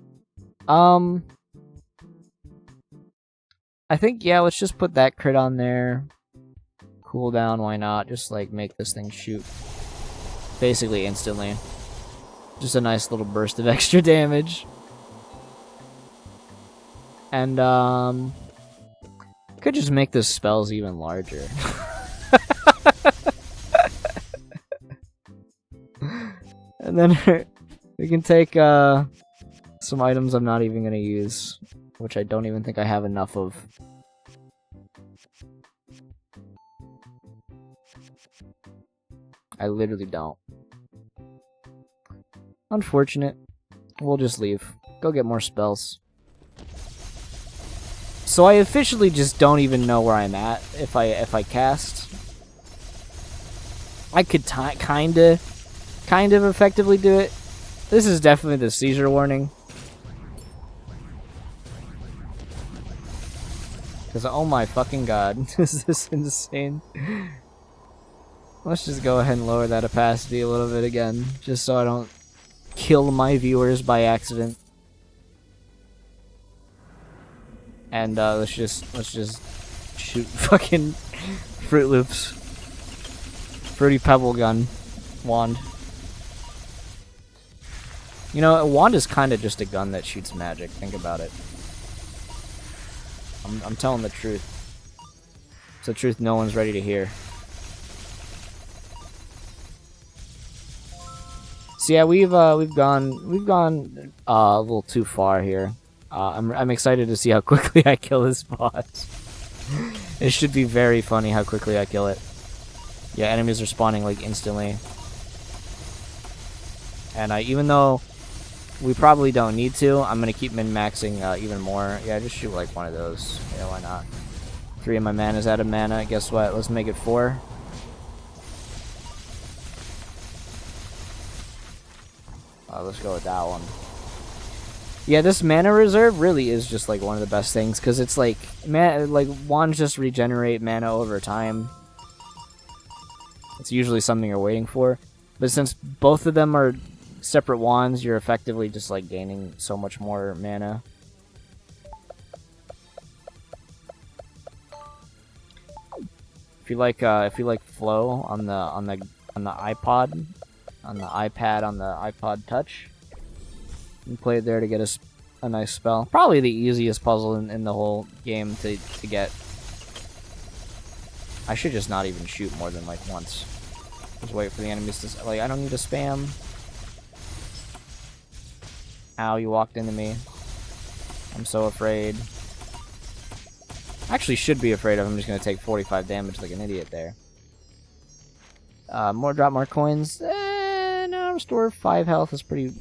I think, yeah, let's just put that crit on there. Cooldown, why not? Just, like, make this thing shoot basically instantly. Just a nice little burst of extra damage. And, could just make the spells even larger. And then we can take, some items I'm not even gonna use, which I don't even think I have enough of. I literally don't. Unfortunate. We'll just leave. Go get more spells. So I officially just don't even know where I'm at if I cast. I could kind of effectively do it. This is definitely the seizure warning. Because, oh my fucking god, is this insane? Let's just go ahead and lower that opacity a little bit again, just so I don't kill my viewers by accident. And let's just shoot fucking Fruit Loops. Fruity Pebble Gun. Wand. You know, a wand is kind of just a gun that shoots magic, think about it. I'm telling the truth. It's the truth no one's ready to hear. So yeah, we've gone a little too far here. I'm excited to see how quickly I kill this boss. It should be very funny how quickly I kill it. Yeah, enemies are spawning like instantly. And even though we probably don't need to, I'm gonna keep min-maxing even more. Yeah, just shoot like one of those. Yeah, why not? 3 of my mana's out of mana. Guess what? Let's make it 4. Let's go with that one. Yeah, this mana reserve really is just like one of the best things, because it's like wands just regenerate mana over time. It's usually something you're waiting for, but since both of them are separate wands, you're effectively just like gaining so much more mana. If you like flow on the iPod, on the iPad, on the iPod Touch, you can play it there to get a nice spell. Probably the easiest puzzle in the whole game to get. I should just not even shoot more than like once. Just wait for the enemies to, like, I don't need to spam. Ow, you walked into me. I'm so afraid. I actually should be afraid of him. I'm just gonna take 45 damage like an idiot there. Drop more coins. No, restore 5 health is pretty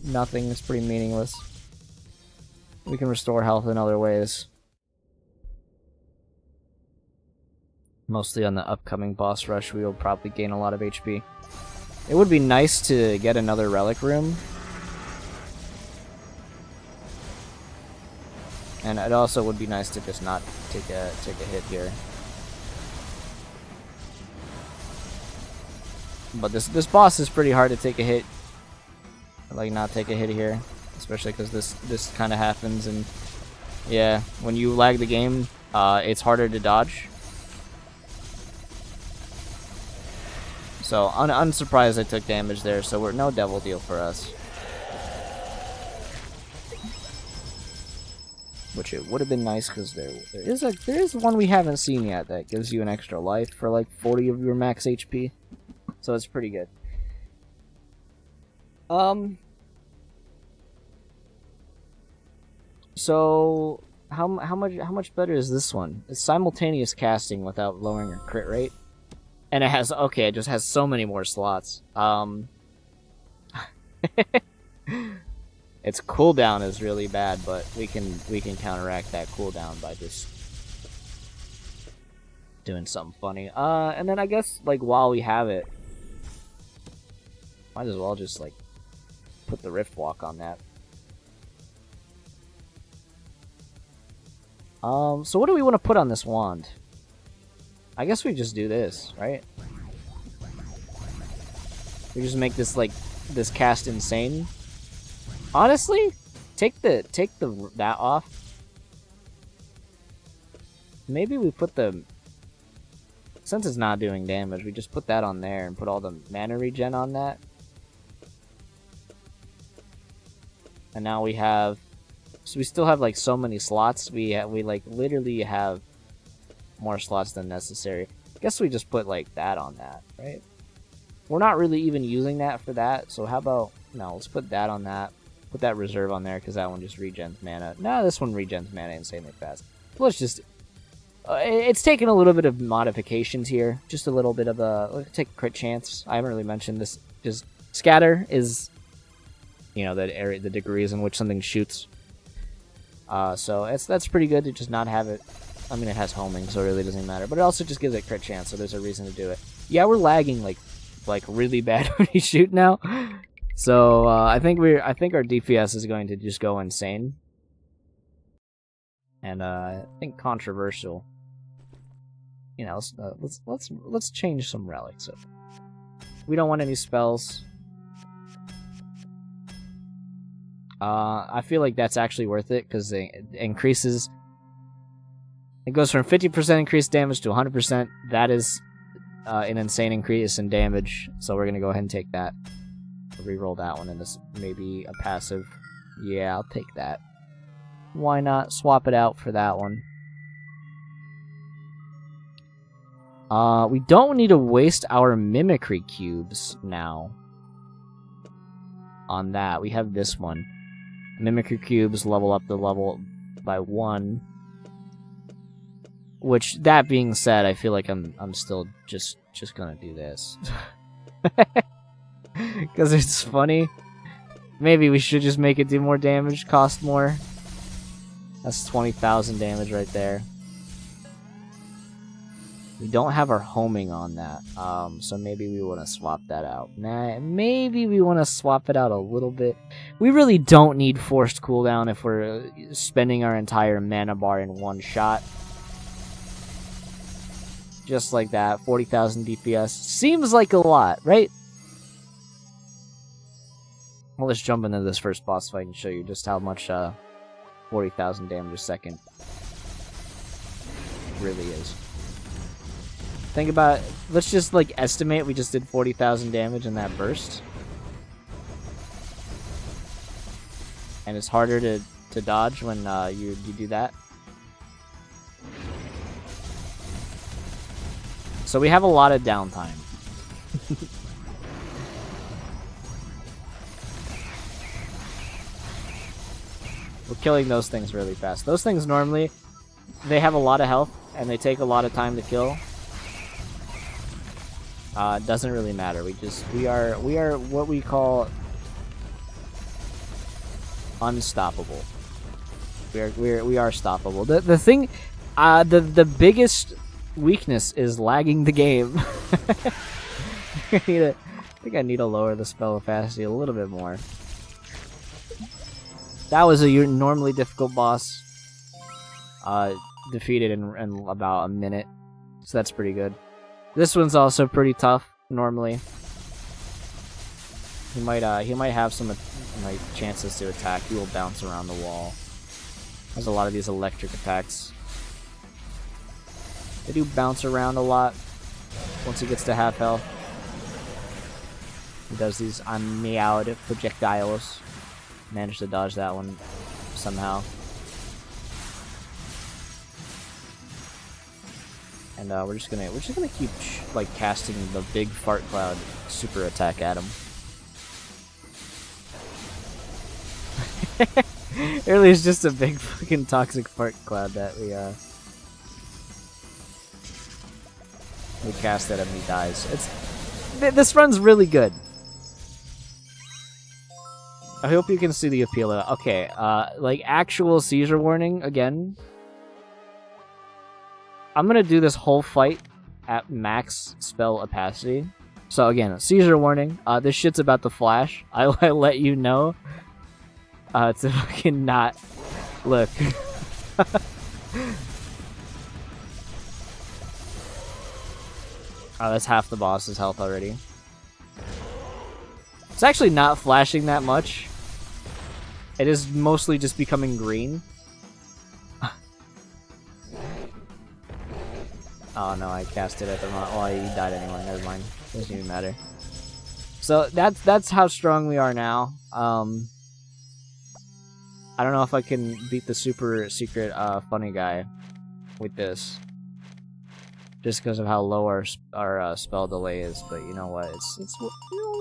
nothing. It's pretty meaningless. We can restore health in other ways. Mostly on the upcoming boss rush, we will probably gain a lot of HP. It would be nice to get another relic room. And it also would be nice to just not take a hit here. But this boss is pretty hard to take a hit. Like, not take a hit here. Especially because this kind of happens, and yeah, when you lag the game, it's harder to dodge. So unsurprised I took damage there. So we're no devil deal for us. Which it would have been nice because there is one we haven't seen yet that gives you an extra life for like 40 of your max HP. So it's pretty good. So how much better is this one? It's simultaneous casting without lowering your crit rate. And it has it just has so many more slots. Its cooldown is really bad, but we can counteract that cooldown by just doing something funny. And then I guess like while we have it, might as well just like put the Rift Walk on that. So what do we want to put on this wand? I guess we just do this, right? We just make this like this cast insane. Honestly, take that off. Maybe we put the, since it's not doing damage, we just put that on there and put all the mana regen on that. And now we have, so we still have like so many slots. We like literally have more slots than necessary. I guess we just put like that on that, right? We're not really even using that for that. So how about, no, let's put that on that. Put that reserve on there because that one just regens mana. No, this one regens mana insanely fast. Let's just, it's taken a little bit of modifications here. Just a little bit of a, let's take a crit chance. I haven't really mentioned this. Just scatter is, you know, the area, the degrees in which something shoots. So that's pretty good to just not have it. I mean, it has homing, so it really doesn't matter. But it also just gives it crit chance, so there's a reason to do it. Yeah, we're lagging like really bad when we shoot now. So I think our DPS is going to just go insane. And I think controversial. You know, let's change some relics. So we don't want any spells. I feel like that's actually worth it because it increases. It goes from 50% increased damage to 100%. That is an insane increase in damage. So we're gonna go ahead and take that. Reroll that one, and this maybe a passive. Yeah, I'll take that. Why not swap it out for that one? We don't need to waste our mimicry cubes now. On that, we have this one. Mimicry cubes level up the level by 1. Which, that being said, I feel like I'm still just gonna do this. Because it's funny. Maybe we should just make it do more damage, cost more. That's 20,000 damage right there. We don't have our homing on that, so maybe we want to swap that out. Nah, maybe we want to swap it out a little bit. We really don't need forced cooldown if we're spending our entire mana bar in one shot. Just like that, 40,000 DPS. Seems like a lot, right? Well, let's jump into this first boss fight and show you just how much 40,000 damage a second really is. Think about, let's just like estimate we just did 40,000 damage in that burst. And it's harder to dodge when you do that. So we have a lot of downtime. We're killing those things really fast. Those things normally, they have a lot of health and they take a lot of time to kill. It doesn't really matter. We are what we call unstoppable. We are stoppable. The thing, the biggest weakness is lagging the game. I think I need to lower the spell opacity a little bit more. That was a normally difficult boss. Defeated in about a minute, so that's pretty good. This one's also pretty tough normally. He might have some like chances to attack. He will bounce around the wall. There's a lot of these electric attacks. They do bounce around a lot once he gets to half health. He does these unmeowed projectiles. Managed to dodge that one somehow. And we're just gonna keep like casting the big fart cloud super attack at him. It really is just a big fucking toxic fart cloud that we cast at him. He dies. This run's really good. I hope you can see the appeal of it. Okay, like actual seizure warning again. I'm gonna do this whole fight at max spell opacity. So again, seizure warning. This shit's about to flash. I let you know. To fucking not look. Oh, that's half the boss's health already. It's actually not flashing that much. It is mostly just becoming green. Oh no, I cast it at the wrong. Oh, he died anyway. Never mind. Doesn't even matter. So that's how strong we are now. I don't know if I can beat the super secret funny guy with this, just because of how low our spell delay is. But you know what?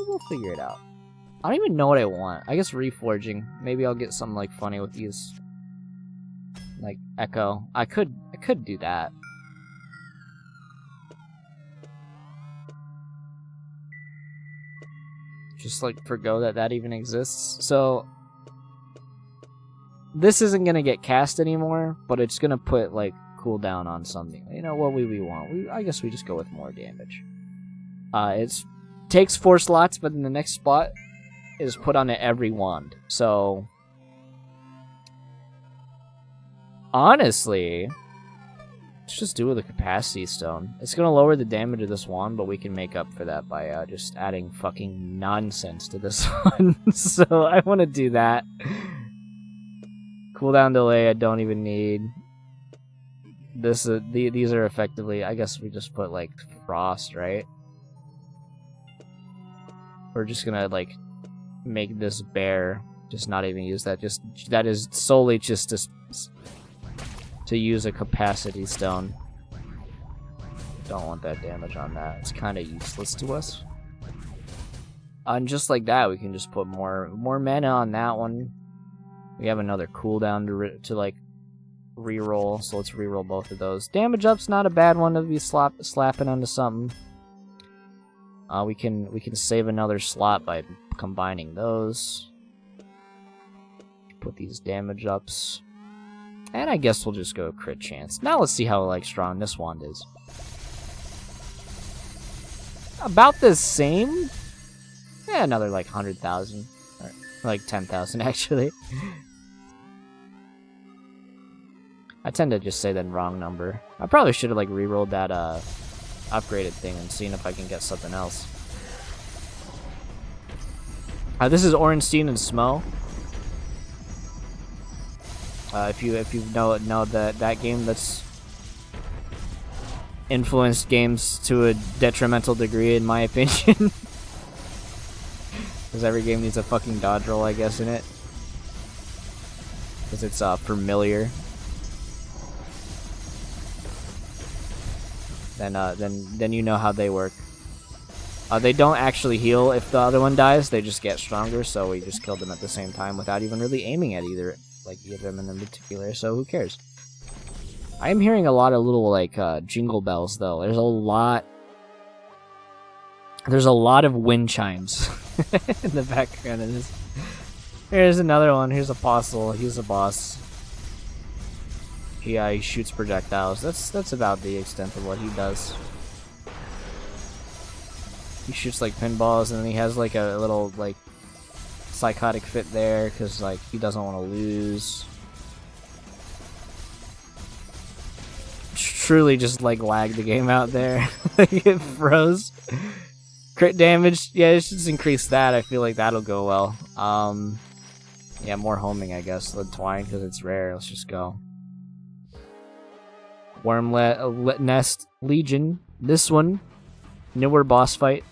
We'll figure it out. I don't even know what I want. I guess reforging. Maybe I'll get something like funny with these, like echo. I could do that. Just like forgo that even exists. So this isn't gonna get cast anymore, but it's gonna put like cooldown on something. You know what we want? I guess we just go with more damage. It takes 4 slots, but in the next spot is put on every wand. So honestly, let's just do it with a capacity stone. It's gonna lower the damage of this wand, but we can make up for that by just adding fucking nonsense to this one. So I want to do that. Cooldown delay I don't even need. These are effectively, I guess we just put like frost, right? We're just gonna like make this bare, just not even use that. Just that is solely just to use a capacity stone. Don't want that damage on that. It's kind of useless to us. And just like that, we can just put more mana on that one. We have another cooldown to like reroll, so let's reroll both of those. Damage up's not a bad one to be slapping onto something. We can save another slot by combining those. Put these damage ups. And I guess we'll just go crit chance. Now let's see how like strong this wand is. About the same. Yeah, another like 100,000. Or like 10,000 actually. I tend to just say the wrong number. I probably should have like rerolled that upgraded thing and seen if I can get something else. This is Orenstein and Smo. If you know that game that's influenced games to a detrimental degree, in my opinion. Because every game needs a fucking dodge roll, I guess, in it. Because it's familiar. Then you know how they work. They don't actually heal if the other one dies; they just get stronger. So we just killed them at the same time without even really aiming at either of them in particular. So who cares? I am hearing a lot of little like jingle bells though. There's a lot of wind chimes in the background of this. Here's another one. Here's Apostle. He's a boss. He shoots projectiles. That's about the extent of what he does. He shoots like pinballs, and then he has like a little like psychotic fit there because like he doesn't want to lose. Truly, just like lagged the game out there. Like it froze. Crit damage. Yeah, it should just increase that. I feel like that'll go well. Yeah, more homing, I guess. Lead twine because it's rare. Let's just go. Worm Nest Legion. This one, newer boss fight.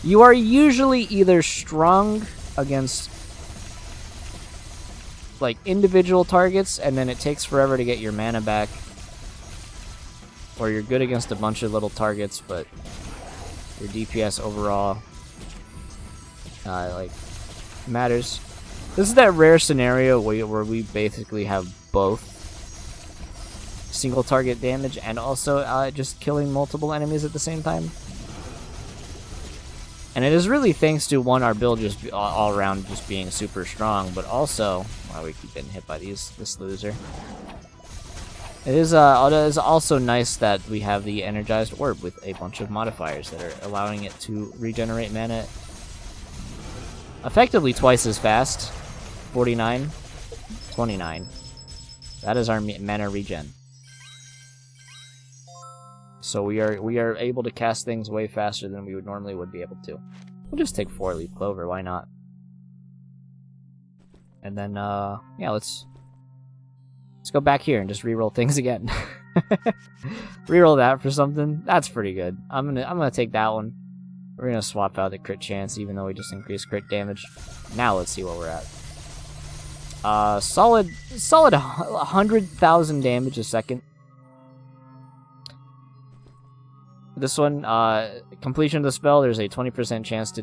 You are usually either strong against like individual targets, and then it takes forever to get your mana back, or you're good against a bunch of little targets, but your DPS overall like matters. This is that rare scenario where we basically have both single target damage and also just killing multiple enemies at the same time. And it is really thanks to, one, our build just all around just being super strong, but also, wow, we keep getting hit by this loser. It is also nice that we have the energized orb with a bunch of modifiers that are allowing it to regenerate mana effectively twice as fast. 49, 29. That is our mana regen. So we are able to cast things way faster than we normally would be able to. We'll just take 4-leaf clover, why not? And then yeah, let's go back here and just reroll things again. Reroll that for something. That's pretty good. I'm gonna take that one. We're gonna swap out the crit chance, even though we just increased crit damage. Now let's see what we're at. Solid 100,000 damage a second. This one, completion of the spell, there's a 20% chance to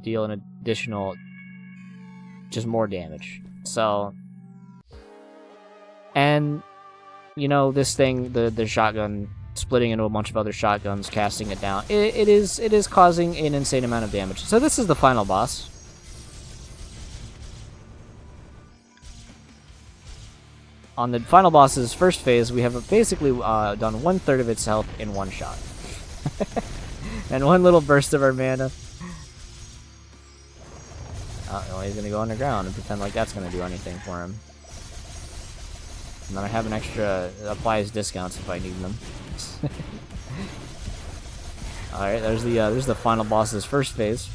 deal an additional, just more damage. So, and, you know, this thing, the shotgun, splitting into a bunch of other shotguns, casting it down, it is causing an insane amount of damage. So this is the final boss. On the final boss's first phase, we have basically done 1/3 of its health in one shot. And one little burst of our mana. Oh, he's gonna go underground and pretend like that's gonna do anything for him. And then I have an extra applies discounts if I need them. Alright, there's the final boss's first phase.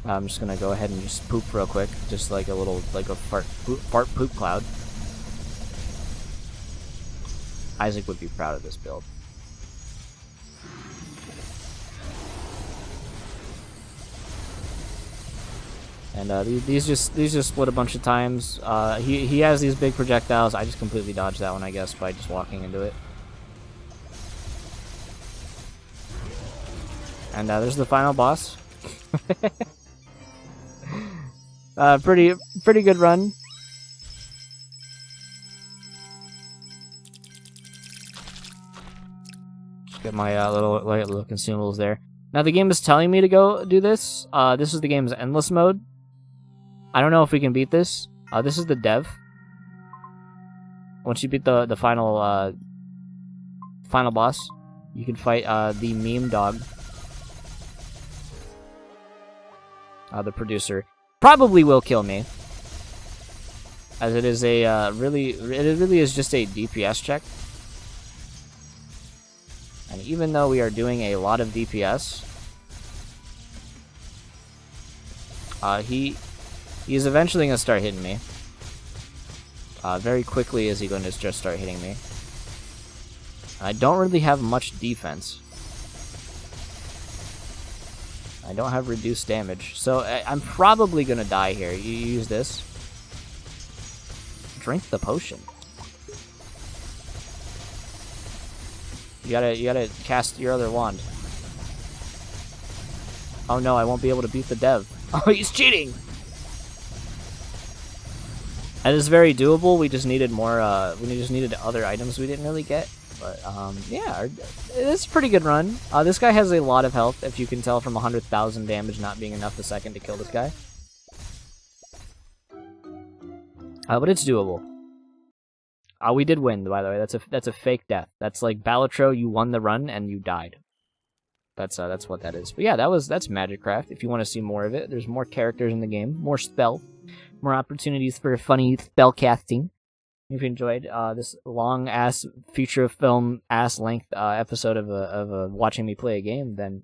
I'm just gonna go ahead and just poop real quick, just like a little, like a fart poop cloud. Isaac would be proud of this build. And these just split a bunch of times. He has these big projectiles. I just completely dodged that one, I guess, by just walking into it. And there's the final boss. Pretty good run. Get my little consumables there. Now the game is telling me to go do this. This is the game's endless mode. I don't know if we can beat this. This is the dev. Once you beat the final final boss, you can fight the meme dog. The producer probably will kill me, as it is a it really is just a DPS check. And even though we are doing a lot of DPS, he is eventually going to start hitting me. Very quickly is he going to just start hitting me. I don't really have much defense. I don't have reduced damage, so I'm probably going to die here. You use this. Drink the potion. You gotta cast your other wand. Oh no, I won't be able to beat the dev. Oh, he's cheating! That is very doable. We just needed more, we just needed other items we didn't really get. But, yeah, it's a pretty good run. This guy has a lot of health, if you can tell from 100,000 damage not being enough a second to kill this guy. But it's doable. We did win, by the way. That's a fake death. That's like Balatro, you won the run and you died. That's what that is. But yeah, that's Magicraft. If you want to see more of it, there's more characters in the game, more stealth, more opportunities for funny spell casting. If you enjoyed this long ass feature film ass length episode of watching me play a game, then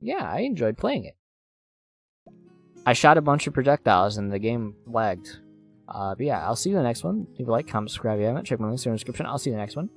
yeah, I enjoyed playing it. I shot a bunch of projectiles and the game lagged. But yeah, I'll see you in the next one. Leave a like, comment, subscribe if you haven't. Check my links in the description. I'll see you in the next one.